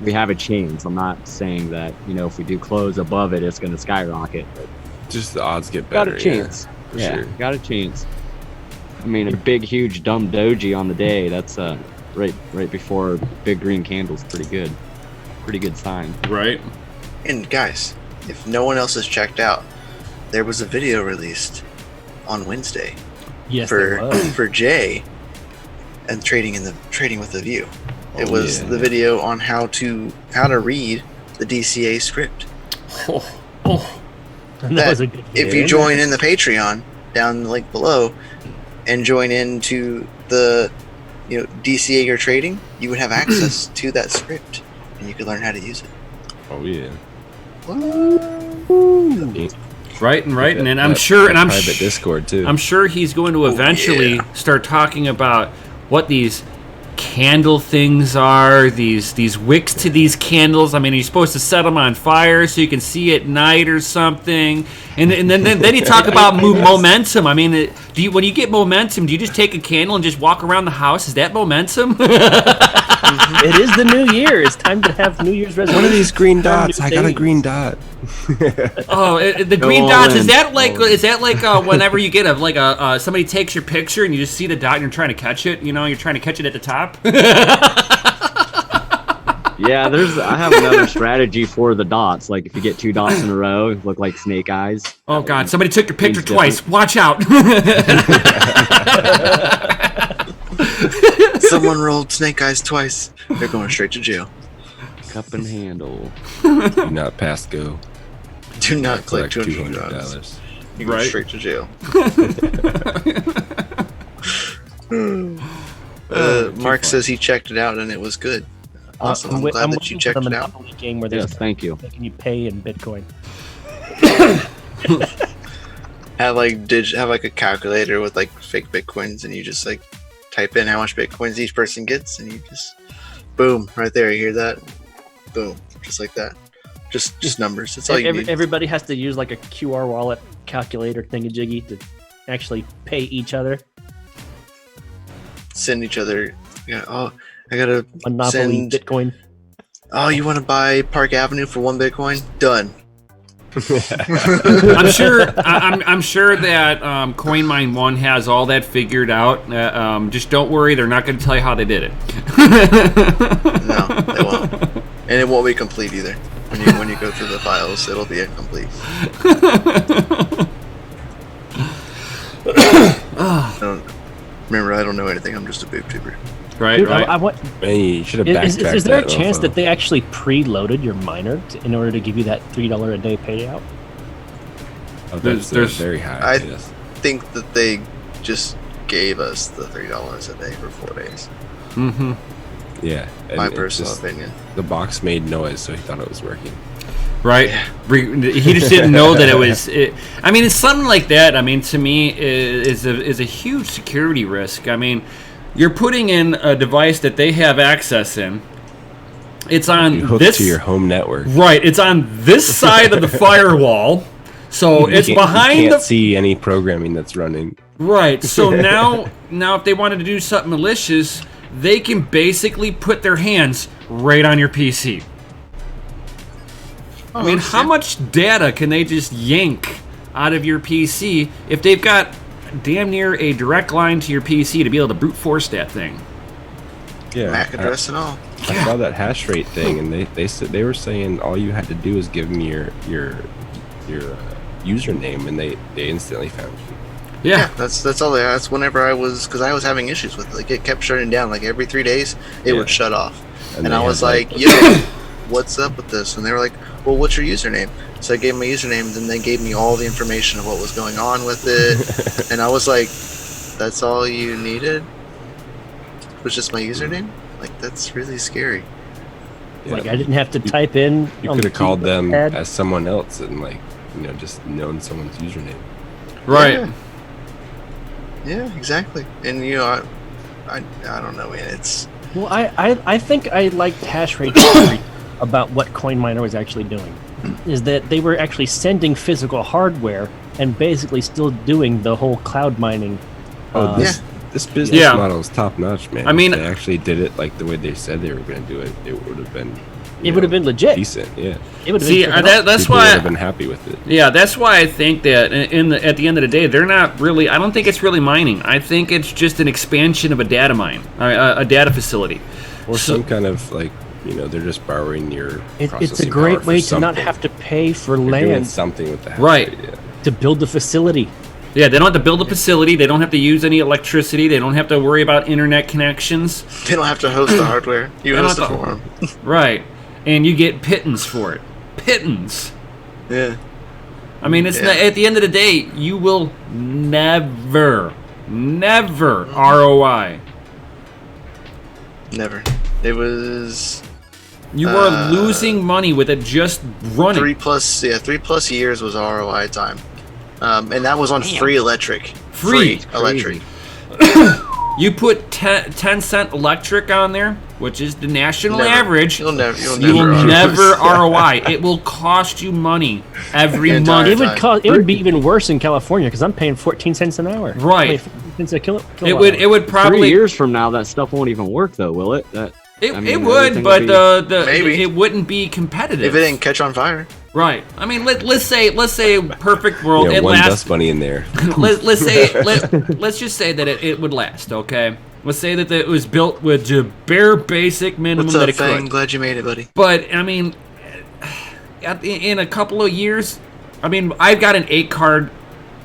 we have a chance. I'm not saying that if we do close above it, it's going to skyrocket. But Just the odds get got better. a chance. For Yeah, sure. got a chance. I mean, a big, huge, dumb doji on the day. That's right before big green candles. Pretty good. Pretty good sign. Right. And guys, if no one else has checked out, there was a video released on Wednesday Yes, there was. for Jay and trading with the View. It Oh, was yeah. the video on how to read the DCA script. Oh. That was a good If video. you join in the Patreon down the link below and join into the DCA you're trading, you would have access to that script and you could learn how to use it. Oh yeah. Right. And I'm That sure, and I'm private Discord too. I'm sure he's going to eventually yeah. start talking about what these candle things are, these wicks to these candles. I mean, you're supposed to set them on fire so you can see at night or something. And then you talk about momentum. I mean, when you get momentum, do you just take a candle and just walk around the house? Is that momentum? It is the new year. It's time to have New Year's resolutions. What are these green dots? I got a green dot. Oh, the green dots, is that like whenever you get somebody takes your picture and you just see the dot and you're trying to catch it, you're trying to catch it at the top? Yeah, I have another strategy for the dots. Like if you get 2 dots in a row, look like snake eyes. Oh God, somebody took your picture twice. Watch out. Someone rolled snake eyes twice. They're going straight to jail. Cup and handle. Do not pass go. Do not click $200. $200. You go Right. straight to jail. Mark says he checked it out and it was good. Awesome. I'm glad that you checked it out. Game where Yes, thank you. making you pay in Bitcoin. Have like a calculator with like fake Bitcoins, and you just like type in how much Bitcoins each person gets, and you just boom right there. You hear that? Boom, just like that. Just numbers. That's all you need. Everybody has to use like a QR wallet calculator thingamajiggy to actually pay each other. Send each other. Yeah. Oh, I gotta Monopoly send Bitcoin. Oh, you want to buy Park Avenue for 1 Bitcoin? Done. I'm sure that CoinMine1 has all that figured out. Just don't worry, they're not going to tell you how they did it. No, they won't, and it won't be complete either. When you go through the files, it'll be incomplete. Remember, I don't know anything. I'm just a boob tuber. Right, Dude, right. Man, you should have backtracked. Is there a that chance mofo. that they actually preloaded your miner in order to give you that $3 a day payout? Oh, that's there's- very high. I Yes. think that they just gave us the $3 a day for 4 days. Mm-hmm. Yeah. and My it personal just- opinion. The box made noise, so he thought it was working. Right. He just didn't know that it was. I mean, it's something like that. I mean, to me, is a huge security risk. I mean, you're putting in a device that they have access in. It's on You hook this to your home network. right. It's on this side of the firewall, so it's You behind can't the see any programming that's running. right. So now if they wanted to do something malicious, they can basically put their hands right on your PC. I mean, how much data can they just yank out of your PC if they've got damn near a direct line to your PC to be able to brute force that thing? Yeah. MAC address and all. I saw that hash rate thing, and they said they were saying all you had to do is give them your username, and they instantly found you. Yeah. That's all they asked. Whenever I was having issues with it. Like it kept shutting down. Like every 3 days, it would shut off. And they I was had, like, yo, what's up with this? And they were like, well, what's your username? So I gave them my username, and then they gave me all the information of what was going on with it. And I was like, that's all you needed? Was just my username? Like, that's really scary. Yeah. Like I didn't have to type in. You on could the have called them keypad. as someone else and just known someone's username. Right. Yeah, exactly. And I don't know, man. It's Well, I think I liked hash rate theory about what CoinMiner was actually doing. Is that they were actually sending physical hardware and basically still doing the whole cloud mining. Oh, this business Yeah. model is top notch, man. I mean- if they actually did it like the way they said they were going to do it, it would have been. It would have been legit. decent. Yeah, It would have See, been that's people would have why. been happy with it. Yeah, that's why I think that at the end of the day, they're not really. I don't think it's really mining. I think it's just an expansion of a data mine, a data facility. Or some kind of they're just borrowing your. It's a processing great power for way to not something. have to pay for They're doing land something with the hash Right. rate, yeah. to build the facility. Yeah, they don't have to build a facility. They don't have to use any electricity. They don't have to worry about internet connections. they don't have to host the hardware. You They don't host it have to- for them. Right, and you get pittance for it. Pittance. Yeah. I mean, it's Yeah. at the end of the day, you will never ROI. Never. It was You are losing money with it just running. 3+ years was ROI time. And that was on free electric. Free. electric. You put 10-cent electric on there, which is the national Never. average. You'll never ROI. It will cost you money every The month. entire It would be even worse in California because I'm paying 14 cents an hour. Right. 14 cents a kilowatt It would 3 probably years from now, that stuff won't even work, though, will it? it everything would, will but be- Maybe. it wouldn't be competitive. If it didn't catch on fire. Right. I mean, let's say perfect world. Yeah, it one lasts. dust bunny in there. let's just say that it would last. Okay. Let's say that it was built with the bare basic minimum What's that up, it Fang? could. Glad you made it, buddy. But I mean, in a couple of years, I mean, I've got an 8-card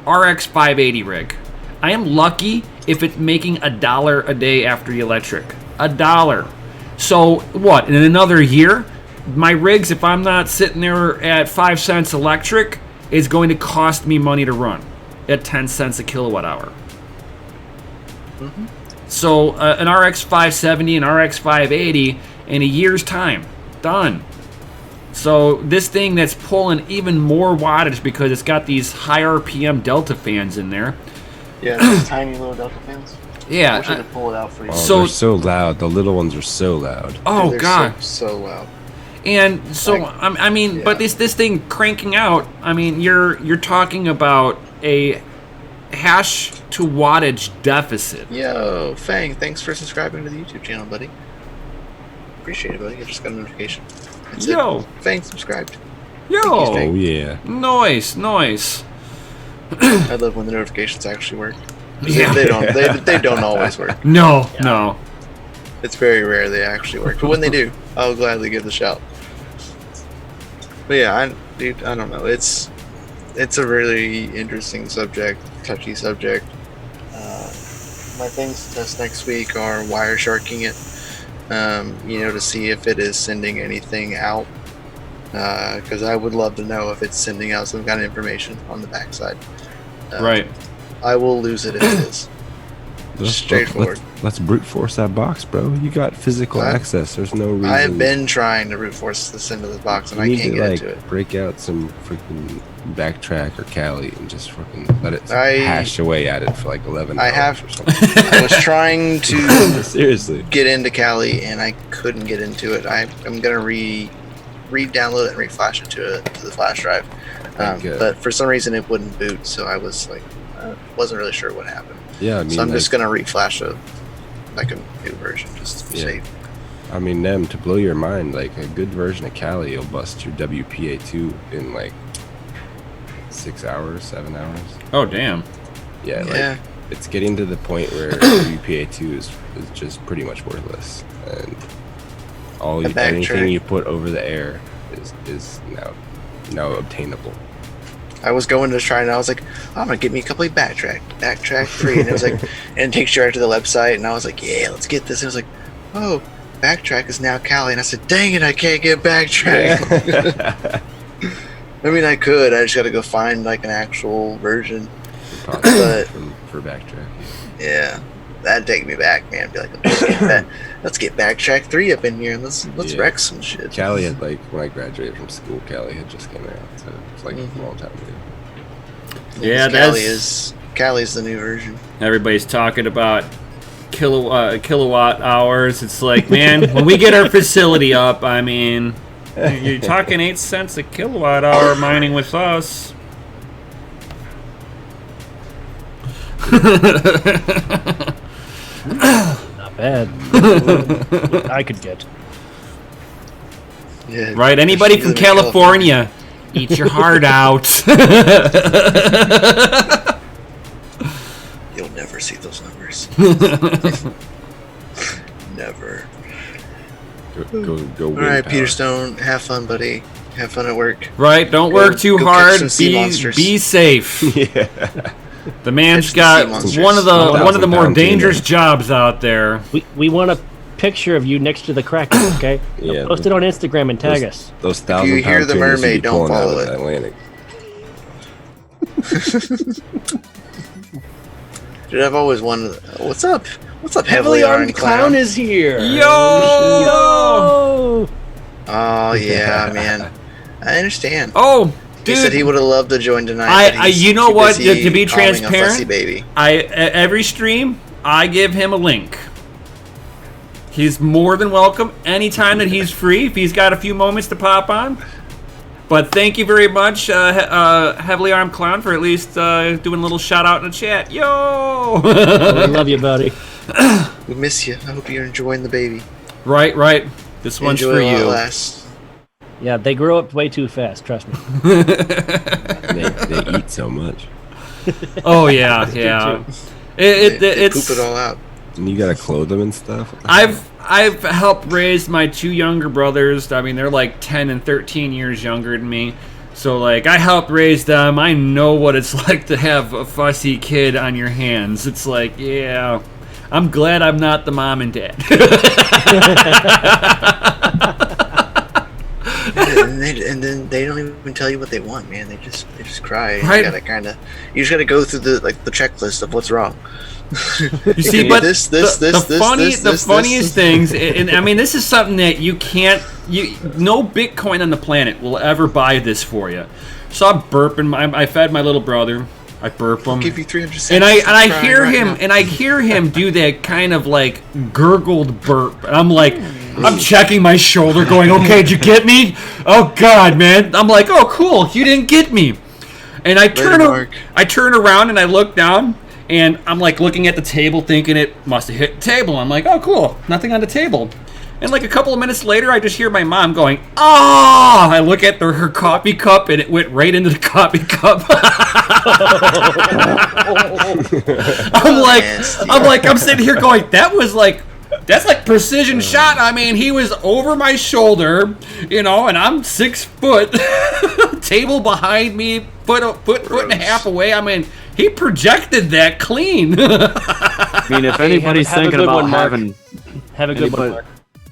RX 580 rig. I am lucky if it's making $1 a day after the electric. $1. So what? In another year, my rigs, if I'm not sitting there at 5 cents electric, is going to cost me money to run at 10 cents a kilowatt hour. So an RX 570 and RX 580 in a year's time, done. So this thing that's pulling even more wattage because it's got these high RPM Delta fans in there. Yeah, those tiny little Delta fans. Yeah. I wish I could pull it out for you. Oh, So- they're so loud. The little ones are so loud. Oh They're god. so loud. And so I mean, yeah. but this thing cranking out. I mean, you're talking about a hash to wattage deficit. Yo, Fang, thanks for subscribing to the YouTube channel, buddy. Appreciate it, buddy. I just got a notification. That's Yo. it. Fang subscribed. Yo, Oh yeah. nice. I love when the notifications actually work. 'Cause Yeah. They don't always work. No. It's very rare they actually work. But when they do, I'll gladly give the shout. But yeah, dude, I don't know. It's a really interesting subject, touchy subject. My things to test next week are wire sharking it, to see if it is sending anything out. Because I would love to know if it's sending out some kind of information on the backside. Right. I will lose it if it is. Straightforward. Let's brute force that box, bro. You got physical access. There's no reason. I have been trying to brute force this into this box, and I You can't need get to into it. break out some freaking backtrack or Cali and just fucking let it I- hash away at it for like 11 I hours have- or something. I was trying to Seriously. get into Kali, and I couldn't get into it. I'm gonna re-download it and re-flash it to the flash drive. Good. But for some reason it wouldn't boot, so I was like, wasn't really sure what happened. Yeah, I mean, So I'm like, just gonna re-flash a new version just to be Yeah. safe. I mean, them to blow your mind, like a good version of Kali will bust your WPA2 in like 6 hours, 7 hours. Oh damn. Yeah, Yeah. like it's getting to the point where WPA2 is just pretty much worthless, and anything you put over the air is now obtainable. I was going to try, and I was like, I'm gonna get me a couple of backtrack 3, and it was like, and it takes you right to the website, and I was like, yeah, let's get this. And it was like, oh, backtrack is now Kali, and I said, dang it, I can't get backtrack. I mean, I could. I just got to go find like an actual version. But for backtrack. yeah, that'd take me back, man. Be like, let's get backtrack 3 up in here, and let's Yeah. wreck some shit. Kali had like when I graduated from school, Kali had just came out, so it's like a long time ago. Yeah, Kali's the new version. Everybody's talking about kilowatt hours. It's like, man, when we get our facility up, I mean, you're talking 8 cents a kilowatt hour mining with us. Not bad. I could get. Yeah, Right? Anybody you from live in California, eat your heart out. You'll never see those numbers. Never. Go. All right, Peter Stone, have fun, buddy. Have fun at work. Right? Don't work too go hard. catch some sea monsters. Be safe. Yeah. The man's Catch the got sea monsters. one of the 1,000 more pound dangerous tuna. jobs out there. We want a picture of you next to the Kraken, okay? Yeah, Post it on Instagram and tag us. Those you 1,000 hear pound the tunas mermaid, you'd be don't pulling out follow of it. the Atlantic. Dude, I've always wanted. What's up? What's up, Heavily armed clown is here. Yo! Oh yeah, man. I understand. Oh, He said he dude. would have loved to join tonight. I- but he's you know too what, busy to be calming a transparent, fussy baby. Every stream, I give him a link. He's more than welcome anytime that he's free, if he's got a few moments to pop on. But thank you very much, Heavily Armed Clown, for at least doing a little shout out in the chat. Yo! I love you, buddy. We miss you. I hope you're enjoying the baby. Right. This one's Enjoy for while it you. lasts. Yeah, they grow up way too fast. Trust me. They eat so much. Oh yeah. They It's poop it all out. And you gotta clothe them and stuff. I've helped raise my 2 younger brothers. I mean, they're like 10 and 13 years younger than me. So, like, I helped raise them. I know what it's like to have a fussy kid on your hands. It's like, yeah, I'm glad I'm not the mom and dad. and then they don't even tell you what they want, man. They just cry. Right. You just gotta go through the checklist of what's wrong. You see, but the funniest things, and I mean, this is something that no Bitcoin on the planet will ever buy this for you. So I'm burping. I fed my little brother. I burp him. I'll give you 300 cents. And I hear him do that kind of like gurgled burp. And I'm like, I'm checking my shoulder, going, okay, did you get me? Oh God, man. I'm like, oh cool, you didn't get me. And I turn around and I look down. And I'm like looking at the table thinking it must have hit the table. I'm like, oh, cool. Nothing on the table. And like a couple of minutes later, I just hear my mom going, oh! I look at her coffee cup and it went right into the coffee cup. I'm sitting here going, that's like precision shot. I mean, he was over my shoulder, and I'm 6 foot. Table behind me, foot and a half away. I mean, he projected that clean. I mean, if anybody's thinking about having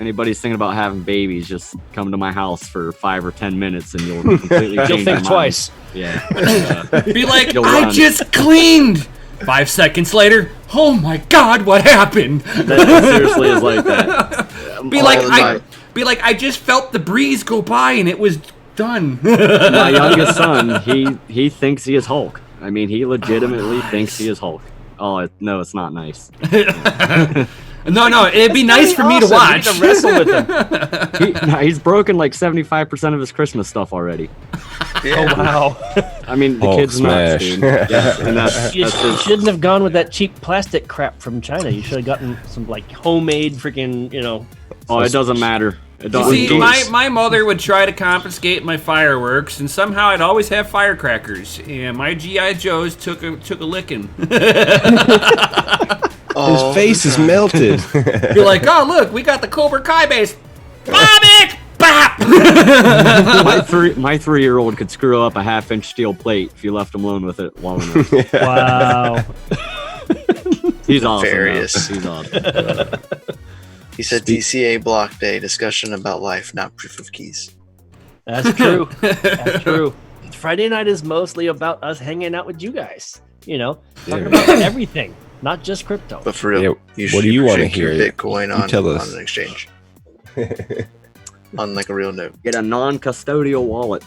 anybody's thinking about having babies, just come to my house for 5 or 10 minutes and you'll completely change You'll your think mind. twice. Yeah. Be like, You'll I run. just cleaned. 5 seconds later, oh my God, what happened? That seriously is like that. Be like, I just felt the breeze go by and it was done. My youngest son, he thinks he is Hulk. I mean, he legitimately thinks he is Hulk. Oh, no, it's not nice. No, it'd be nice for me to watch. To wrestle with him. He's broken like 75% of his Christmas stuff already. Yeah. Oh wow! I mean, the Hulk kid's nuts, smash. dude. Yeah, and You shouldn't have gone with that cheap plastic crap from China. You should have gotten some like homemade freaking, Oh, it doesn't matter. It You doesn't. see, my mother would try to confiscate my fireworks, and somehow I'd always have firecrackers. And my GI Joes took a licking. His face is melted. Be like, oh look, we got the Cobra Kai base. Bob it! Bop! My 3-year-old could screw up a 1/2-inch steel plate if you left him alone with it long enough. Wow. He's awesome. Nefarious. He's awesome. He said DCA block day, discussion about life, not proof of keys. That's true. That's true. Friday night is mostly about us hanging out with you guys. Talking about everything, not just crypto. But for real, Yeah, you what do you want to shake your hear? Bitcoin You on, tell us. on an exchange. On like a real note. Get a non-custodial wallet.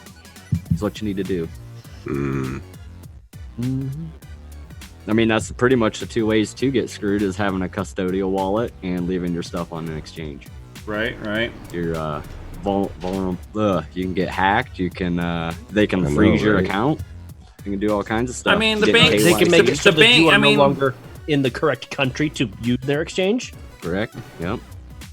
Is what you need to do. I mean, that's pretty much the 2 ways to get screwed: is having a custodial wallet and leaving your stuff on an exchange. Right. You're vulnerable. You can get hacked. You can. They can I know, freeze your right? account. You can do all kinds of stuff. I mean, the Get bank- They can make it so The that you bank- are I mean- no longer in the correct country to use their exchange. correct. Yep.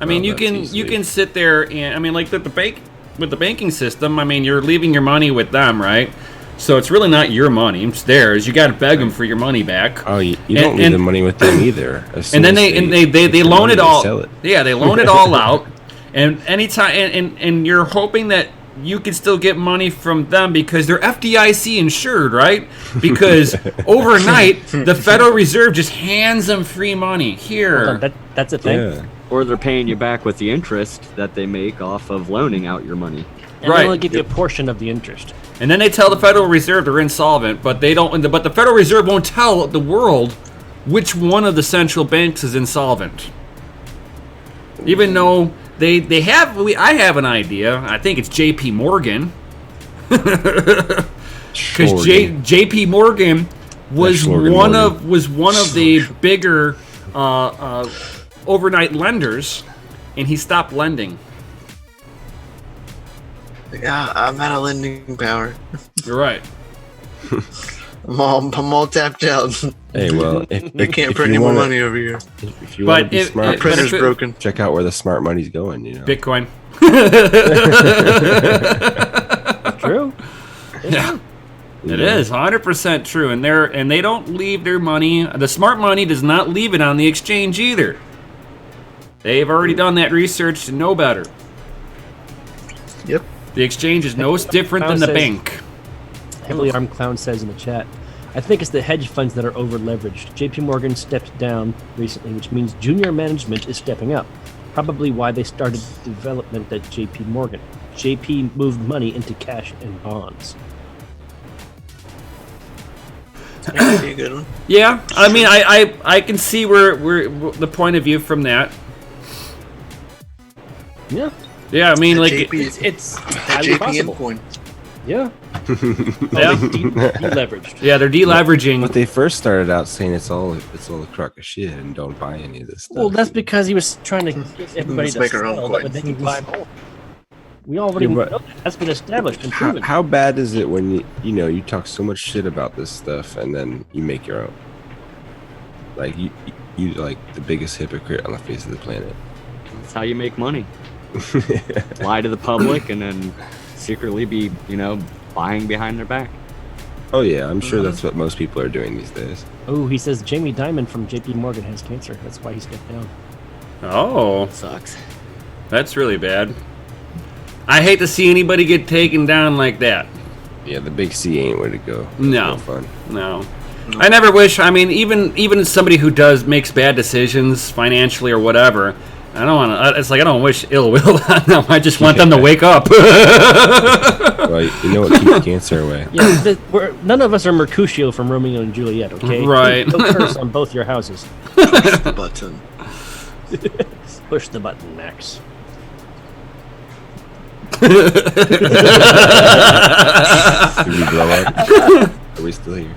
I mean, Oh, you that's can easily- sit there and I mean, like the bank with the banking system. I mean, you're leaving your money with them, right? So it's really not your money; it's theirs. You got to beg them for your money back. Oh, you don't leave the money with them either. As soon And then as they get the loan money, it they all. sell it. Yeah, they loan it all out. And anytime and you're hoping that you can still get money from them because they're FDIC insured, right? Because overnight the Federal Reserve just hands them free money. Here. That's a thing. Yeah. Or they're paying you back with the interest that they make off of loaning out your money. And Right. they only give you a portion of the interest. And then they tell the Federal Reserve they're insolvent, but they don't. But the Federal Reserve won't tell the world which one of the central banks is insolvent. Even though they have, I have an idea. I think it's J.P. Morgan, because Shorty. J.P. Morgan was Shorty one Morgan. of the bigger overnight lenders, and he stopped lending. Yeah, I'm out of lending power. You're right. I'm all tapped out. Hey, well, if They can't if print you any more wanna- money over here. If you want to But be if- smart, but Printer's if it- broken. check out where the smart money's going. You know. Bitcoin. True. Yeah. It is 100% true, and they don't leave their money. The smart money does not leave it on the exchange either. They've already done that research to know better. Yep. The exchange is no different than the bank. Heavily Armed Clown says in the chat, I think it's the hedge funds that are over leveraged. JP Morgan stepped down recently, which means junior management is stepping up. Probably why they started development at JP Morgan. JP moved money into cash and bonds. That could be a good one. Yeah, I mean, I can see where the point of view from that. Yeah, Yeah, I mean, like, it's That highly JP possible. coin. Yeah, yeah, deleveraged. yeah, they're deleveraging. But they first started out saying it's all a crock of shit and don't buy any of this stuff. Well, that's because he was trying to get everybody Let's to make our own sell, coin. but they can buy more. We already Yeah, know but- that. That's been established and How, proven. how bad is it when you talk so much shit about this stuff and then you make your own? Like you like the biggest hypocrite on the face of the planet. That's how you make money. Lie to the public and then secretly be, buying behind their back. Oh yeah, I'm sure that's what most people are doing these days. Oh, he says Jamie Dimon from JP Morgan has cancer. That's why he stepped down. Oh, Sucks. that's really bad. I hate to see anybody get taken down like that. Yeah, the big C ain't where to go. No. fun. No. I never wish. I mean, even somebody who makes bad decisions financially or whatever. I don't want to. It's like I don't wish ill will on them. I just want them to wake up. Well, you know what keeps cancer away? Yeah, none of us are Mercutio from Romeo and Juliet, okay? Right. No curse on both your houses. Push the button. Push the button, Max. Did we blow up? Are we still here?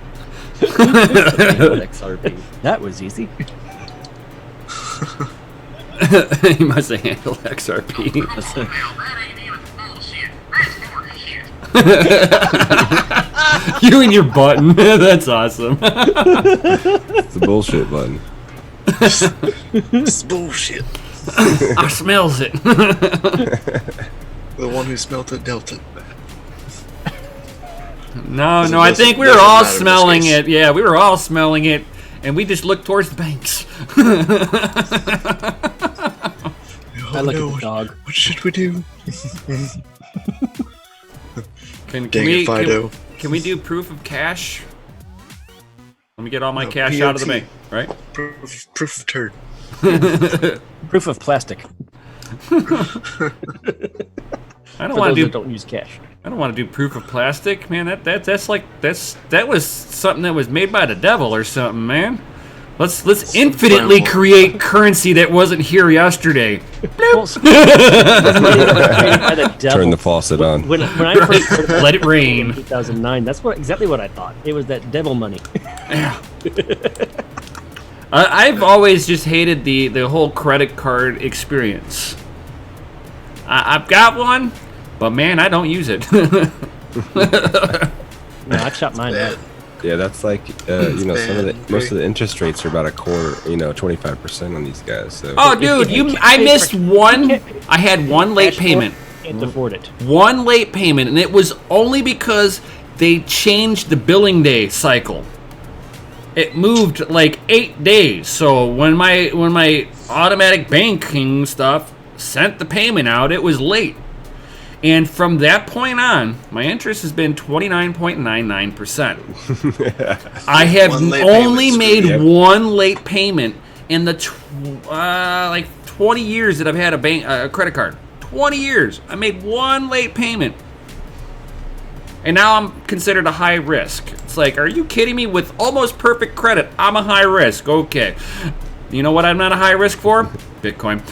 XRP. That was easy. He must have handled XRP. You and your button. That's awesome. It's the bullshit button. It's bullshit. I smells it. The one who smelt it dealt it. No, Doesn't- I think we were doesn't all matter in this smelling case. it. Yeah, we were all smelling it, and we just looked towards the banks. I look at the dog. What should we do? Can Dang we it, Fido. can we do proof of cash? Let me get all my No, cash out of the POT. bank, right? Proof of turd. Proof of plastic. I don't For want those to that do. don't use cash. I don't want to do proof of plastic, man. That was something that was made by the devil or something, man. Let's infinitely flammable. create currency that wasn't here yesterday. Well, by the devil. Turn the faucet on. When I first heard about Let it rain. 2009, that's exactly what I thought. It was that devil money. I've always just hated the whole credit card experience. I've got one, but man, I don't use it. No, I chopped mine Bad. up. Yeah, that's like some of the bad. most of the interest rates are about a quarter, 25% on these guys. So Oh, dude, I missed one. I had one late Cash payment. Can't afford it. One late payment, and it was only because they changed the billing day cycle. It moved like 8 days. So when my automatic banking stuff sent the payment out, it was late. And from that point on, my interest has been 29.99%. I have One late only payment, made screw you. one late payment in the 20 years that I've had a credit card. 20 years. I made one late payment. And now I'm considered a high risk. It's like, are you kidding me? With almost perfect credit, I'm a high risk. Okay. You know what I'm not a high risk for? Bitcoin.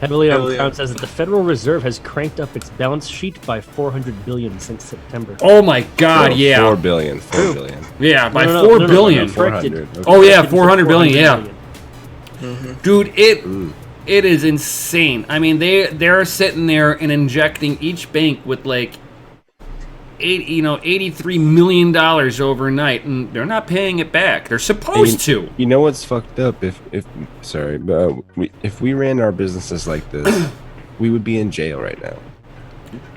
Heavily on Heavily Crown on- says that the Federal Reserve has cranked up its balance sheet by $400 billion since September. Oh my God, Oh, yeah. 4 billion. 4 billion. Yeah, by No, no, 4 no, no, billion. no, corrected. 400. Okay. Oh yeah, Corrected to 400 billion, yeah. billion. Dude, it is insane. I mean, they're sitting there and injecting each bank with like $83 million overnight, and they're not paying it back. They're supposed to. You know what's fucked up? If we ran our businesses like this, we would be in jail right now.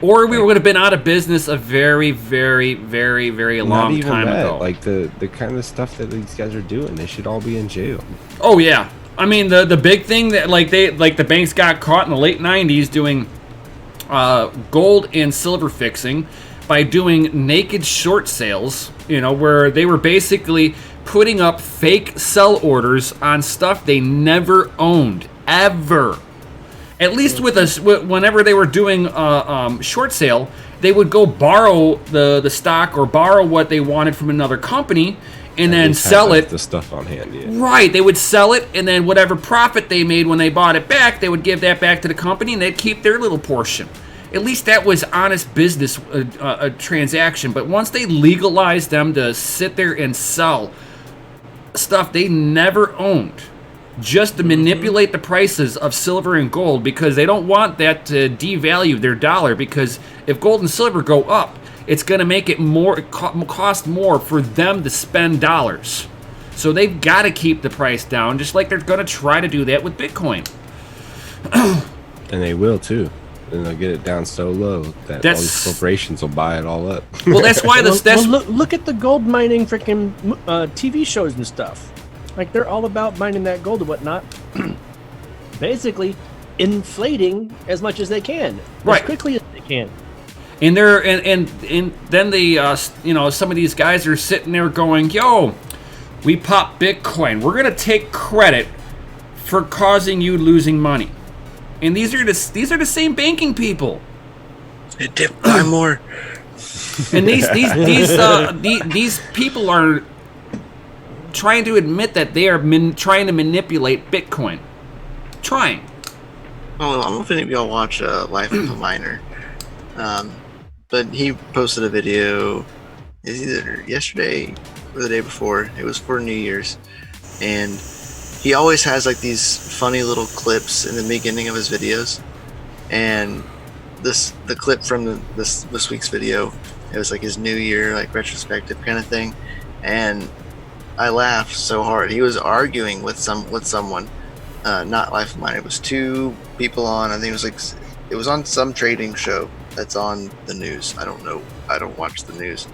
Or we would have been out of business a very, very, very, very Not long even time that. ago. Like the kind of stuff that these guys are doing, they should all be in jail. Oh yeah. I mean the big thing that the banks got caught in the late 90s doing gold and silver fixing by doing naked short sales, where they were basically putting up fake sell orders on stuff they never owned ever. At least with us, whenever they were doing short sale, they would go borrow the stock or borrow what they wanted from another company and then sell it. The stuff on hand, yeah. Right, they would sell it, and then whatever profit they made when they bought it back, they would give that back to the company, and they'd keep their little portion. At least that was honest business, a transaction. But once they legalized them to sit there and sell stuff they never owned, just to manipulate the prices of silver and gold, because they don't want that to devalue their dollar, because if gold and silver go up, it's going to make it cost more for them to spend dollars. So they've got to keep the price down, just like they're going to try to do that with Bitcoin. And they will too. And they'll get it down so low that all these corporations will buy it all up. Well, that's why Look at the gold mining freaking TV shows and stuff. Like, they're all about mining that gold and whatnot. Basically, inflating as much as they can, Right. as quickly as they can. And they're and then they some of these guys are sitting there going, "Yo, we popped Bitcoin. We're gonna take credit for causing you losing money." And these are the same banking people. It dipped by more. And these people are trying to admit that they are trying to manipulate Bitcoin. Trying. Oh, I don't know if any of y'all watch Life of a Miner, but he posted a video. It's either yesterday or the day before. It was for New Year's, and he always has like these funny little clips in the beginning of his videos. And the clip from this week's video, it was like his New Year like retrospective kind of thing, and I laughed so hard. He was arguing with someone, not Life of Mine. It was two people on. I think it was on some trading show that's on the news. I don't know. I don't watch the news,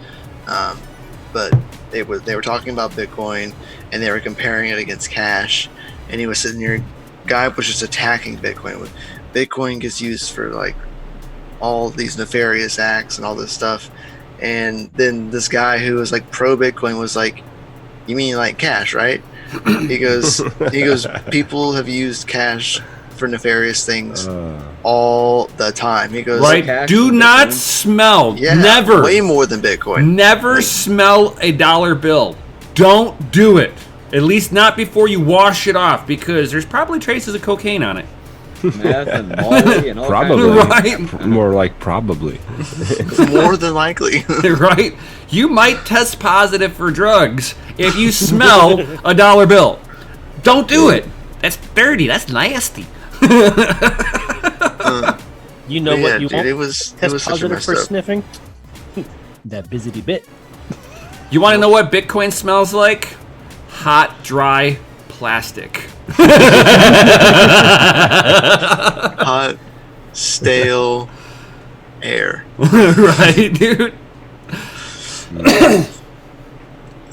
but they were talking about Bitcoin, and they were comparing it against cash. And he was sitting here. Guy was just attacking Bitcoin. Bitcoin gets used for like all these nefarious acts and all this stuff. And then this guy who was like pro Bitcoin was like, "You mean like cash, right?" He goes, "People have used cash for nefarious things all the time." He goes, Right? Do not smell. "Yeah, Never. way more than Bitcoin." Never smell a dollar bill. Don't do it. At least not before you wash it off, because there's probably traces of cocaine on it. Meth and Molly and all Probably. kinds Right. More like probably. More than likely. Right? You might test positive for drugs if you smell a dollar bill. Don't do it. That's dirty. That's nasty. You know Yeah, what you dude, want? it was Test such a positive messed for up. sniffing? That busy bit. You want to know what Bitcoin smells like? Hot, dry plastic. Hot, stale air. Right, dude?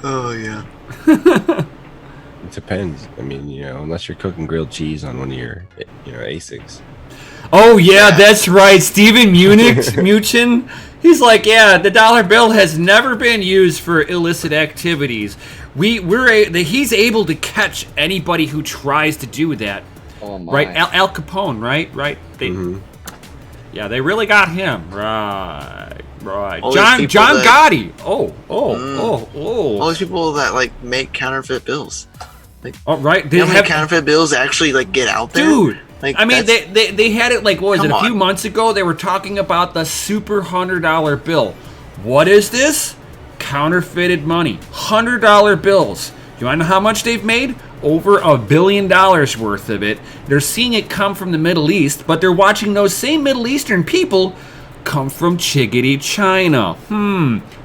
Oh yeah. It depends. I mean, unless you're cooking grilled cheese on one of your, ASICs. Oh, yeah, that's right. Stephen Muchin, he's like, yeah, the dollar bill has never been used for illicit activities. He's able to catch anybody who tries to do that. Oh my. Right? Al Capone, right? Yeah, they really got him. Right. All these John people that- Gotti. Oh. All these people that like make counterfeit bills. Oh, right. You know how many counterfeit bills actually like get out there? Dude, Like, I mean, they had it like, what was it, Come a few on. months ago? They were talking about the super $100 bill. What is this? Counterfeited money. $100 bills. You want to know how much they've made? Over $1 billion worth of it. They're seeing it come from the Middle East, but they're watching those same Middle Eastern people come from chiggity China.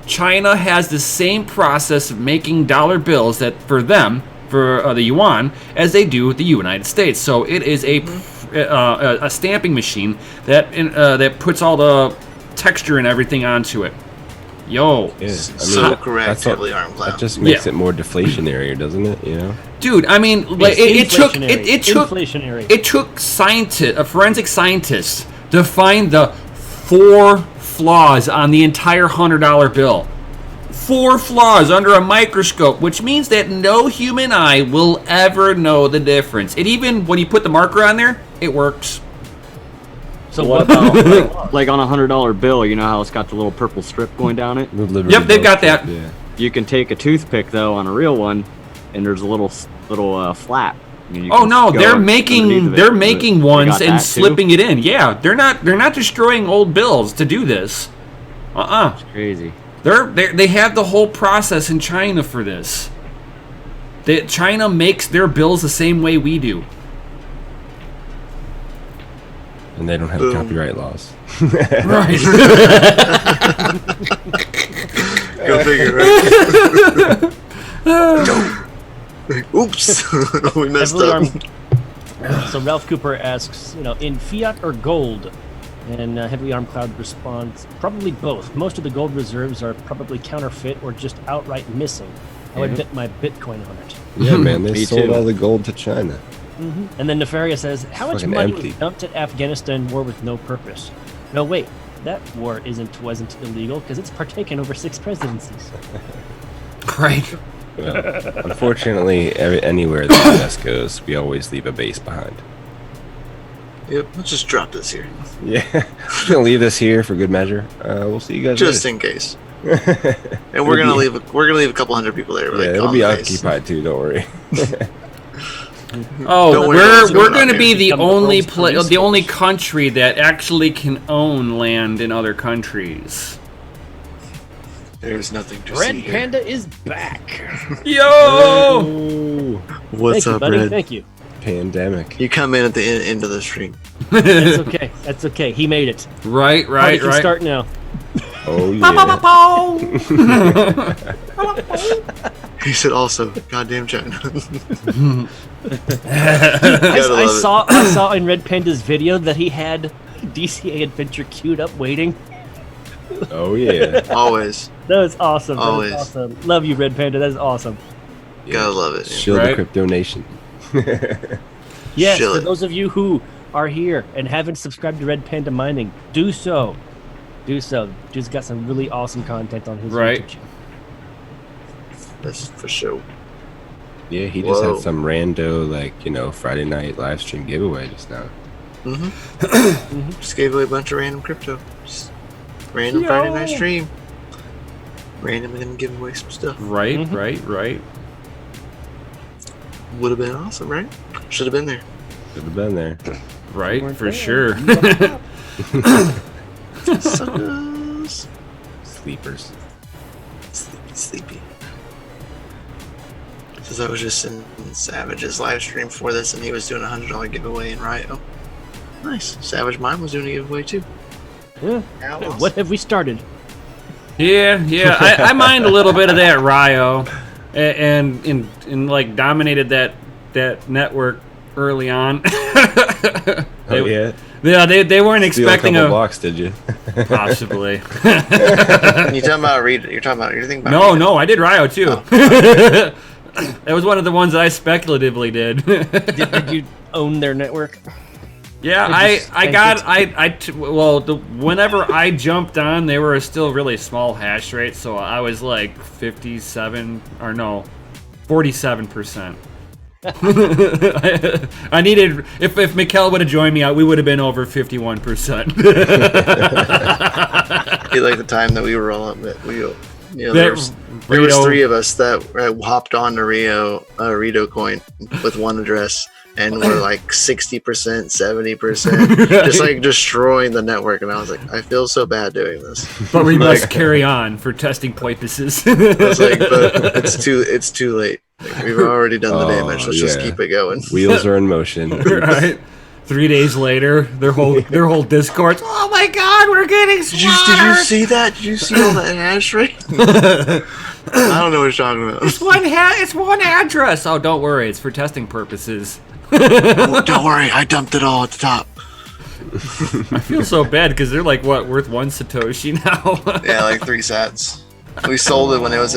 China has the same process of making dollar bills that for them, for the yuan, as they do with the United States. So it is a stamping machine that puts all the texture and everything onto it. Yo. Yeah, So correct, that's what- Heavily Armed Cloud. that just makes it more deflationary, doesn't it? You know. Dude, I mean, like, it took inflationary. it took forensic scientists to find the 4 flaws on the entire $100 bill. 4 flaws under a microscope, which means that no human eye will ever know the difference. It even, when you put the marker on there, it works. So what about Like on a $100 bill, you know how it's got the little purple strip going down it? The Liberty Yep, they've Bell got that. strip, Yeah. You can take a toothpick though on a real one, and there's a little flap. I mean, you Oh can no, go they're underneath making of it. they're making They ones got and that, too? slipping it in. Yeah, they're not destroying old bills to do this. Crazy. They have the whole process in China for this. China makes their bills the same way we do. And they don't have Boom. copyright laws. Right. Go figure, right? Oops. We messed Heavily up. Armed. So Ralph Cooper asks, in fiat or gold? And Heavily Armed Cloud responds, probably both. Most of the gold reserves are probably counterfeit or just outright missing. I would bet my Bitcoin on it. Yeah, man, they Me sold too. all the gold to China. And then Nefarious says, how much Fucking money empty. was dumped at Afghanistan war with no purpose? No, wait, that war wasn't illegal because it's partaken over 6 presidencies. Right. Well, unfortunately, anywhere the U.S. goes, we always leave a base behind. Yep. Let's just drop this here, Yeah, we're gonna leave this here for good measure. We'll see you guys just later. in case. And we're gonna leave a couple hundred people there. Yeah, Like, it'll on be the base. occupied too. Don't worry. Oh, Don't worry about what's we're going on going to here. be the Become the only world's police the only force. country that actually can own land in other countries. There's nothing to Red see here. Panda is back. Yo! Oh, What's Thank you, up, buddy. Red? Thank you. pandemic. You come in at the end of the stream. That's okay. That's okay. He made it. Right, Party right, can right. start now. Oh yeah. He said also, goddamn China. I saw in Red Panda's video that he had DCA Adventure queued up waiting. Oh yeah. Always. That was awesome. That Always. was awesome. Love you, Red Panda. That is awesome. Gotta love it. Shield Right. the crypto nation. Yes, Chill for it. those of you who are here and haven't subscribed to Red Panda Mining, do so. Do so. Dude's got some really awesome content on his Right. YouTube channel. That's for sure. Yeah, he just Whoa. had some rando Friday night live stream giveaway just now. Just gave away a bunch of random crypto. Just random Friday night stream. Randomly gonna give away some stuff. Right, right. Would have been awesome, right? Should have been there. Should have been there. Right, weren't for there. sure. Suckers. Sleepers. Sleepy. Because I was just in Savage's live stream for this, and he was doing a $100 giveaway in Rio. Nice. Savage Mine was doing a giveaway too. Yeah. Yeah, awesome. What have we started? Yeah. I mind a little bit of that Rio, and like dominated that network early on. Oh yeah. Yeah, they weren't Steal expecting a couple a blocks, did you? possibly. You're thinking about No, I did Rio too. That was one of the ones that I speculatively did. Did you own their network? Yeah, whenever I jumped on, they were still really small hash rate, so I was like 47%. I needed, if Mikkel would have joined me out, we would have been over 51%. like the time that we were all up, there was Rito. 3 of us that hopped on to Rito Coin with one address, and we're like 60%, 70%, just like destroying the network. And I was like, I feel so bad doing this. But we must carry on for testing purposes. I was like, but it's too late. Like, we've already done the damage. Let's just keep it going. Wheels are in motion. Right. 3 days later, their whole Discord. Oh my God, we're getting slaughtered. Did you see that? Did you see all that hash rate? I don't know what you're talking about. It's one address. Oh, don't worry. It's for testing purposes. Oh, don't worry. I dumped it all at the top. I feel so bad because they're like, what, worth 1 Satoshi now? Yeah, like 3 sats. We sold it when it was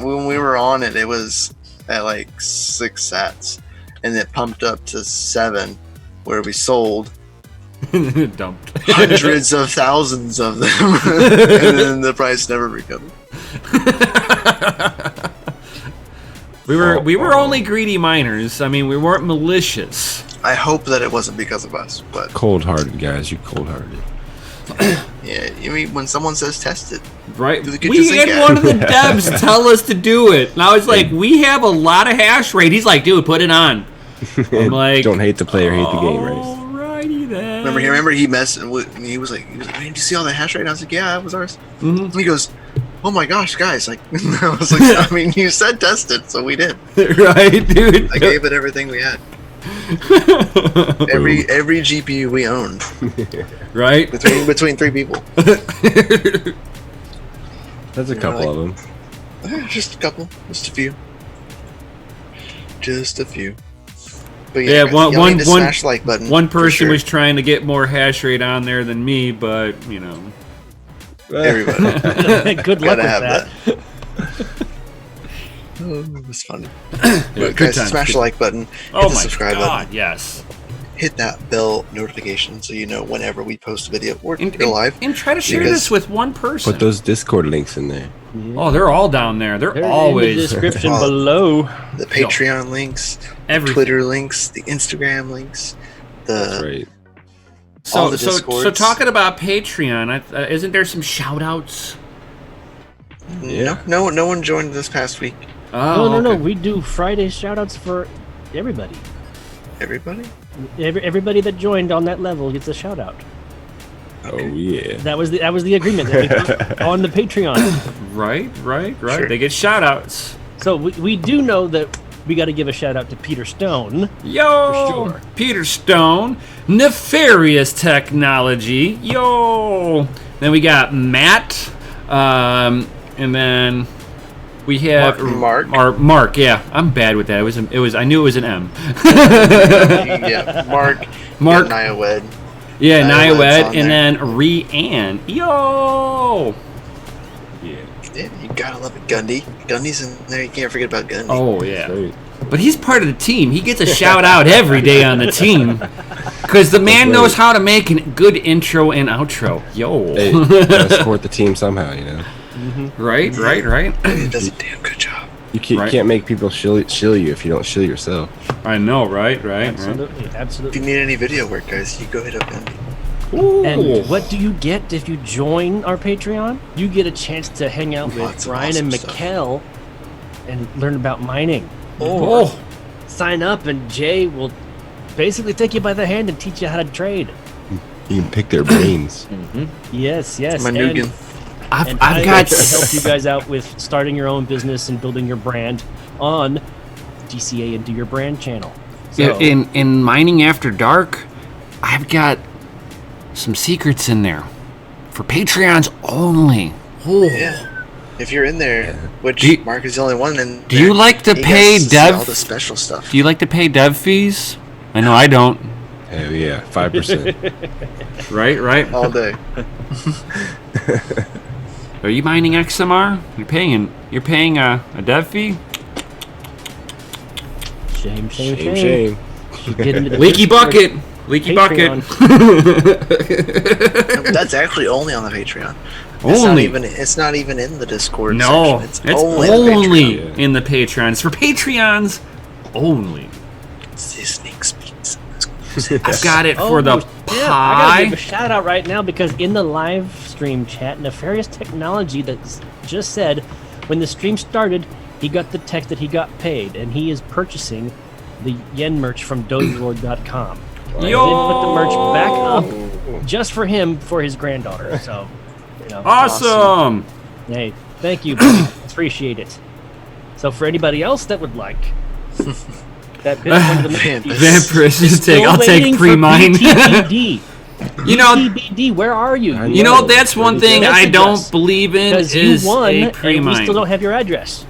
when we were on it. It was at like 6 sats, and it pumped up to 7, where we sold Dumped. hundreds of thousands of them, and then the price never recovered. We were only greedy miners. I mean, we weren't malicious. I hope that it wasn't because of us, but Cold-hearted, guys. You cold-hearted. yeah, I mean, when someone says test it, Right? Do the kitchen We sink had at? one of the devs tell us to do it. And I was like, we have a lot of hash rate. He's like, dude, put it on. I'm like, Don't hate the player, hate the game, right? Alrighty then. remember he messed with me. He was like, man, did you see all the hash rate? And I was like, yeah, it was ours. Mhm. And he goes, oh my gosh, guys! Like, I was like, I mean, you said test it, so we did. Right, dude? I gave it everything we had. Every GPU we owned Right? between 3 people. That's a couple of them. Just a couple, just a few. But Yeah, y'all one need to smash the like button. One for person sure. was trying to get more hash rate on there than me, but, you know. Everybody. Good luck Gotta with have that. that. Oh, it was funny. Yeah, But good guys, times, smash good- the like button, hit Oh the my subscribe God, button, yes. hit that bell notification so you know whenever we post a video or And, go live. and try to share Because- this with one person. Put those Discord links in there. Oh, they're all down there. They're They're in the always description Oh. below. The Patreon links, everything. Twitter links, the Instagram links, That's the right. all the So Discords. talking about Patreon, isn't there some shout-outs? Yeah. No one joined this past week. Oh, No. okay. We do Friday shoutouts for everybody. Everybody? Everybody that joined on that level gets a shout out. Oh, yeah. That was the agreement that we put on the Patreon. Right. Sure. They get shout-outs. So we do know that we got to give a shout out to Peter Stone. Yo, For sure. Peter Stone, Nefarious Technology. Yo. Then we got Matt, and then we have Mark. Mark. Yeah, I'm bad with that. It was. I knew it was an M. Yeah, Mark. Mark. Nia Wed. Yeah, Nia Wed's Niawed, on and there. then Rianne. Yo. Yeah, you gotta love it. Gundy. Gundy's in there. You can't forget about Gundy. Oh yeah. Right. But he's part of the team. He gets a shout out every day on the team. Because the man knows how to make a good intro and outro. Yo. Hey, gotta support the team somehow, you know? Right. He does a damn good job. You can't make people shill you if you don't shill yourself. I know, right? Absolutely, If absolutely. you need any video work, guys, you go hit up Gundy. Ooh. And what do you get if you join our Patreon? You get a chance to hang out with Lots of Ryan and awesome stuff. Mikkel and learn about mining. Oh. Sign up and Jay will basically take you by the hand and teach you how to trade. You can pick their brains. Yes. My and, Nugan. and I've I got get to help you guys out with starting your own business and building your brand on DCA and Do Your Brand channel. So, in Mining After Dark, I've got some secrets in there for Patreons only. Oh. Yeah. If you're in there, which Do you- Mark is the only one in Do you there, like to he pay gets to see dev? all the special stuff. Do you like to pay dev fees? I know I don't. Hell yeah, 5%. Right. All day. Are you mining XMR? You're paying a dev fee? shame. Shame. Get into the Leaky Discord, bucket. Leaky bucket. Patreon. That's actually only on the Patreon. Only. It's not even in the Discord No, section. it's only, only on the Patreon. in the Patreon. It's for Patreons only. It's the sneak peeks. I've got it for the I gotta give a pie. shout out right now because in the live stream chat, Nefarious Technology that just said when the stream started, he got the text that he got paid and he is purchasing the yen merch from dogelord.com. I did Yo! put the merch back up just for him for his granddaughter. So, Awesome! hey, thank you, buddy. Appreciate it. So for anybody else that would like that Bitcoin to the Vampirist, I'll take pre-mine. BTBD. You know, BTBD, where are you? I you know, that's one thing Message I don't us, believe in because is you won, a and we pre-mine. still don't have your address.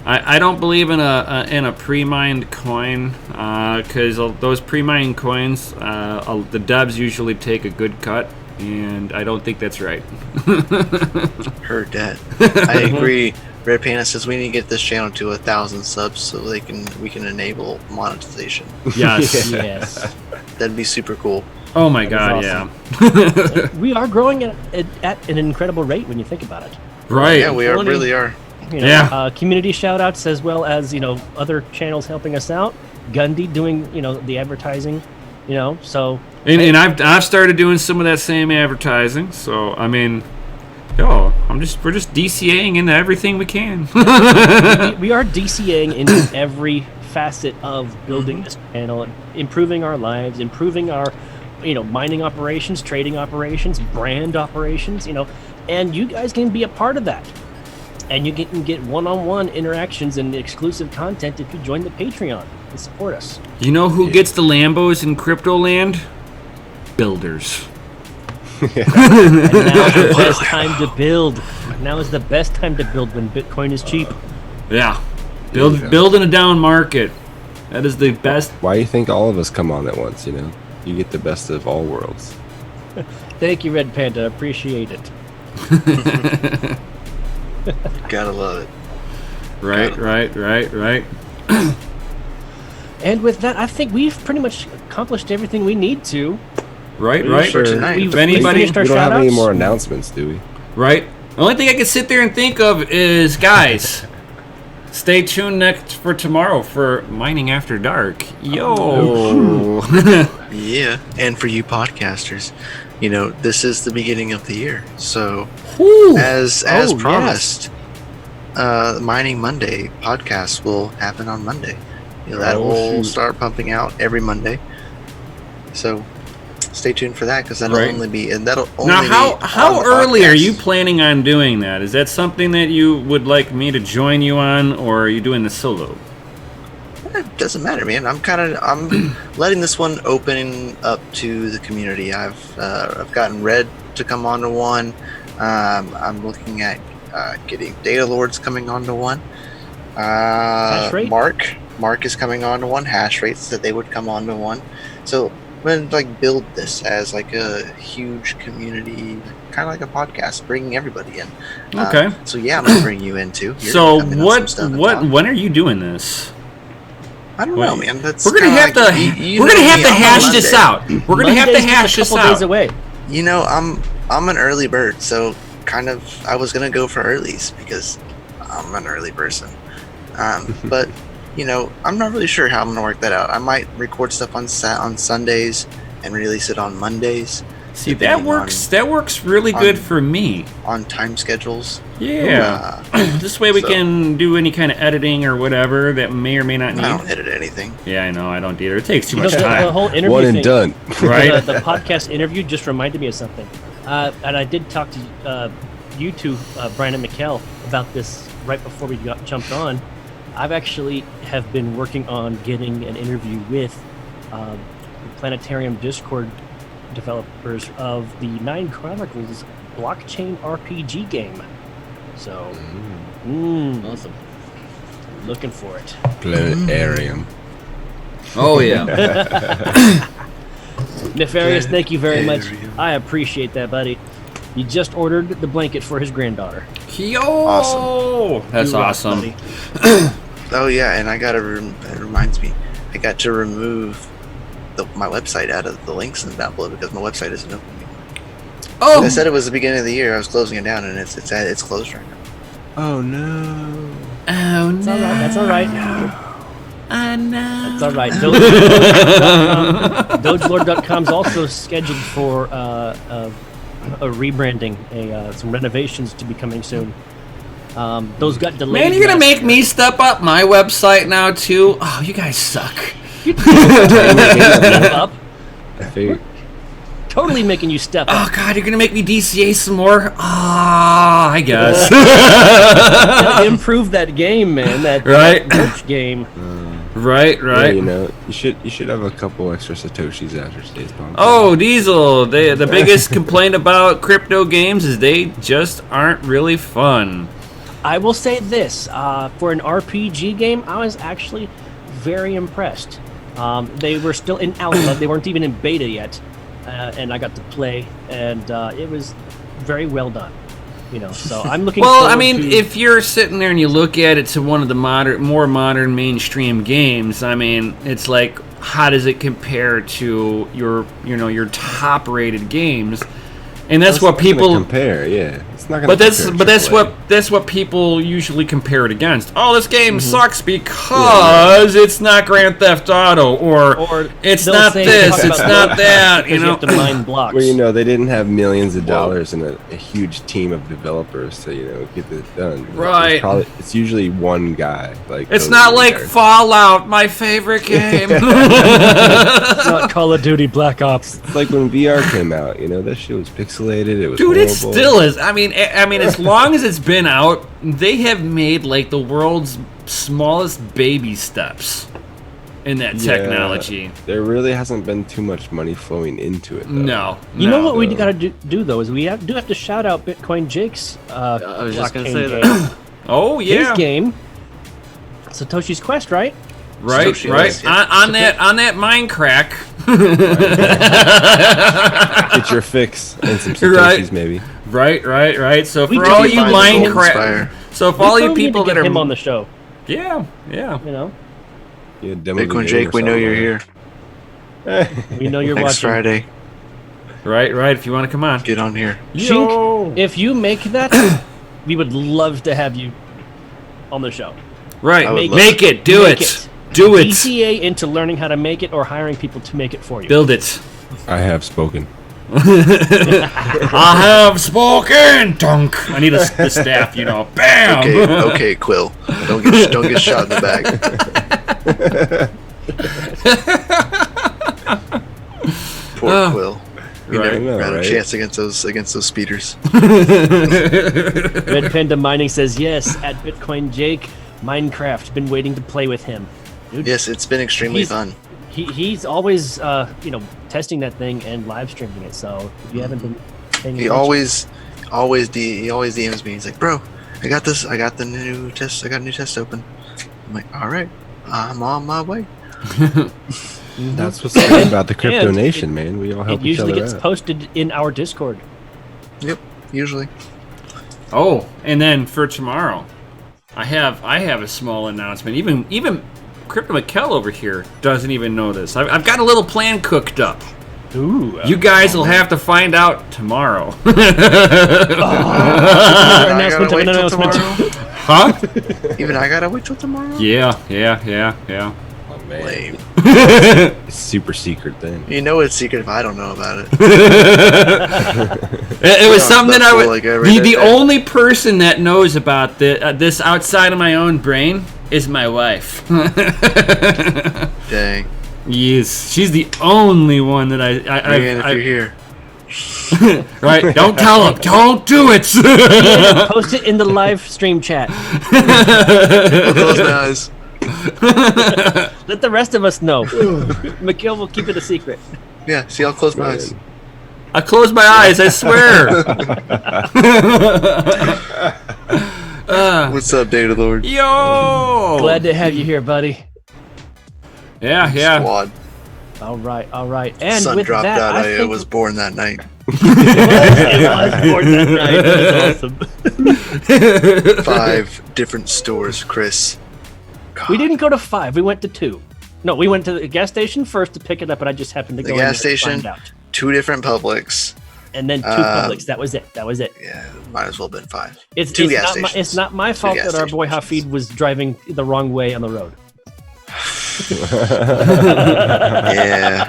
I don't believe in a pre-mined coin because those pre-mined coins, the devs usually take a good cut, and I don't think that's right. Heard that. I agree. Red Panda says we need to get this channel to 1,000 subs so we can enable monetization. Yes. Yes. That'd be super cool. Oh my That is God, awesome. yeah. We are growing at an incredible rate when you think about it. Right. Yeah, we really are. Yeah. Community shout-outs as well as, other channels helping us out. Gundy doing, the advertising, so... And I've started doing some of that same advertising. So I mean, we're just DCAing into everything we can. we are DCAing into every facet of building this channel, improving our lives, improving our, mining operations, trading operations, brand operations, and you guys can be a part of that. And you can get one-on-one interactions and exclusive content if you join the Patreon and support us. You know who gets the Lambos in crypto land? Builders. And now is the best time to build. Now is the best time to build when Bitcoin is cheap. Yeah. Build in a down market. That is the best. Why do you think all of us come on at once? You get the best of all worlds. Thank you, Red Panda. Appreciate it. Gotta love it. Right. And with that, I think we've pretty much accomplished everything we need to. Right. For tonight. We've If anybody- finished our We don't have any shout-outs. more announcements, do we? Right. The only thing I can sit there and think of is, guys, stay tuned next for tomorrow for Mining After Dark. Yo. Yeah, and for you podcasters, this is the beginning of the year. So, Whew. as Oh, promised, Mining Monday podcast will happen on Monday. That will start pumping out every Monday. So, stay tuned for that because that'll Right. only be and that'll only Now, be how on the early are podcast. you planning on doing that? Is that something that you would like me to join you on, or are you doing the solo? It doesn't matter, man. I'm letting this one open up to the community. I've gotten Red to come onto one. I'm looking at getting Data Lords coming onto one. Hash rate? Mark is coming onto one. Hash rates that they would come onto one. So I'm gonna build this as a huge community, kind of like a podcast, bringing everybody in. Okay. So yeah, I'm gonna bring you in too. You're So gonna come in on some stuff and talk. when are you doing this? I don't know, man. That's We're gonna kinda have to you we're gonna know have me, to I'm a hash this Monday. out. We're gonna have to Monday's just hash a this couple days out. away. I'm an early bird, so I was gonna go for earlies because I'm an early person. But I'm not really sure how I'm gonna work that out. I might record stuff on Sundays and release it on Mondays. See, that depending works. That works really good for me. on time schedules. Yeah. This way we so- can do any kind of editing or whatever that may or may not I need. don't edit anything. Yeah, I know. I don't either. It takes too You know, much the time. whole interview One and thing, done. Right. The podcast interview just reminded me of something. And I did talk to you two, Brian and Mikkel, about this right before we jumped on. I've actually have been working on getting an interview with Planetarium Discord developers of the Nine Chronicles blockchain RPG game. So, Awesome. looking for it. Planetarium. Oh yeah. Nefarious, thank you very much. Planetarium. I appreciate that, buddy. You just ordered the blanket for his granddaughter. Yo. Awesome. That's You rock, awesome. buddy. Oh yeah, and I gotta. It reminds me, I got to remove my website out of the links and down below because my website isn't open anymore. Oh. I said it was the beginning of the year. I was closing it down, and it's closed right now. Oh no. Oh no. That's all right. I know. That's all right. Dogelord.com is also scheduled for a rebranding, some renovations to be coming soon. Those got delayed. Man, you're gonna last make year. me step up my website now too. Oh, you guys suck. Step up. I figured, Totally making you step Oh up. God, you're gonna make me DCA some more. Ah, I guess. Gotta improve that game, man. That Right. merch game. Right, yeah, right. you know, you should have a couple extra satoshis after today's bomb. Oh, Diesel. The biggest complaint about crypto games is they just aren't really fun. I will say this: for an RPG game, I was actually very impressed. They were still in alpha; they weren't even in beta yet, and I got to play, and it was very well done. You know, so I'm looking. Well, I forward mean, to- if you're sitting there and you look at it to one of the more modern mainstream games, I mean, it's like, how does it compare to your top-rated games? And that's what It's not gonna people compare. Yeah, it's not gonna. But that's compare to that's what people usually compare it against. Oh, this game Mm-hmm. sucks because it's not Grand Theft Auto, or it's they'll not say- this, talk it's about not that. because You know, have to mine blocks. Well, you know, they didn't have millions of dollars and a huge team of developers to, get this done. Right. It's usually one guy. Like it's coding not the like entire- Fallout, my favorite game. It's not Call of Duty Black Ops. It's like when VR came out. That shit was pixelated. It was Dude, it horrible. still is. I mean, as long as it's been out, they have made like the world's smallest baby steps in that Yeah, technology. There really hasn't been too much money flowing into it. Though. No, You know no. what we got to do though is we have to shout out Bitcoin Jake's. I was just gonna blockchain say game. that. Oh yeah, His game, Satoshi's Quest, right? right, Sushi right. was, yeah. On that mine crack. Get your fix and some Right. satoshis maybe. Right. So We for did all find you the golden Minecraft, spire. so for all We you probably need people to that get are, him on the show. yeah. You know, Yeah, demo the Bitcoin game Jake, or we know something, you're here. we know you're Next watching. Friday, Right. If you want to come on, get on here. Shink, if you make that, we would love to have you on the show. right. I would love Make it. Do Make it. Do it. DCA into learning how to make it or hiring people to make it for you. Build it. I have spoken. I have spoken. Dunk. I need the staff. Bam. Okay, Quill. Don't get shot in the back. Poor Oh, Quill. We right. never had a Right. chance against those speeders. Red Panda Mining says yes at Bitcoin Jake. Minecraft, been waiting to play with him. Dude, Yes, it's been extremely He's- fun. he's always testing that thing and live streaming it. So if you haven't been paying He attention- always DMs me. He's like, "Bro, I got this. I got the new test. I got a new test open." I'm like, "All right, I'm on my way." That's what's great about the Crypto And Nation, man. We all help it each usually other gets out. posted in our Discord. Yep, usually. Oh, and then for tomorrow, I have a small announcement. Even Crypto McKell over here doesn't even know this. I've got a little plan cooked up. Ooh, You guys will have to find out tomorrow. I announcement gotta of wait an till announcement. tomorrow. Huh? Even I gotta wait till tomorrow. Yeah. Oh, man. Lame. It's super secret then. You know it's secret if I don't know about it. It was Yeah, something that's I would. like every The day. only person that knows about this outside of my own brain is my wife. Dang. Yes, she's the only one that Again, if you're here. right. Don't tell him. Don't do it. Post it in the live stream chat. I'll close my eyes. Let the rest of us know. Mikhail will keep it a secret. Yeah, see, I'll close my eyes. I close my eyes. I swear. What's up, Data Lord? Yo. Glad to have you here, buddy. Yeah. Squad. All right. And Sun with dropped that, out. I I think was born that night. it was born that night. That's awesome. 5 different stores, Chris. We didn't go to 5. We went to 2. No, we went to the gas station first to pick it up, and I just happened to The go in there gas station. and find out. 2 different Publix. And then 2 Publix. That was it. Yeah, might as well have been 5. It's, 2 it's gas not stations. it's not my fault gas that our boy stations. Hafid was driving the wrong way on the road. Yeah.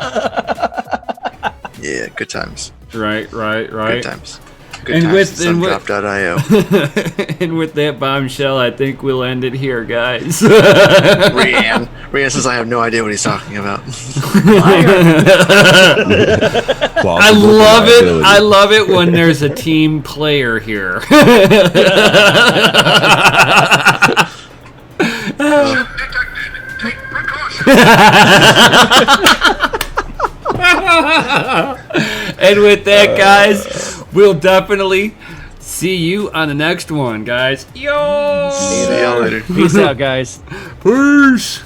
Yeah, good times. Right. Good times. Good And times with- at and with- sundrop.io. And with that bombshell, I think we'll end it here, guys. Rianne says I have no idea what he's talking about. I love it. I love it when there's a team player here. And with that, guys, we'll definitely see you on the next one, guys. Yo! See y'all later. Peace out, guys. Peace!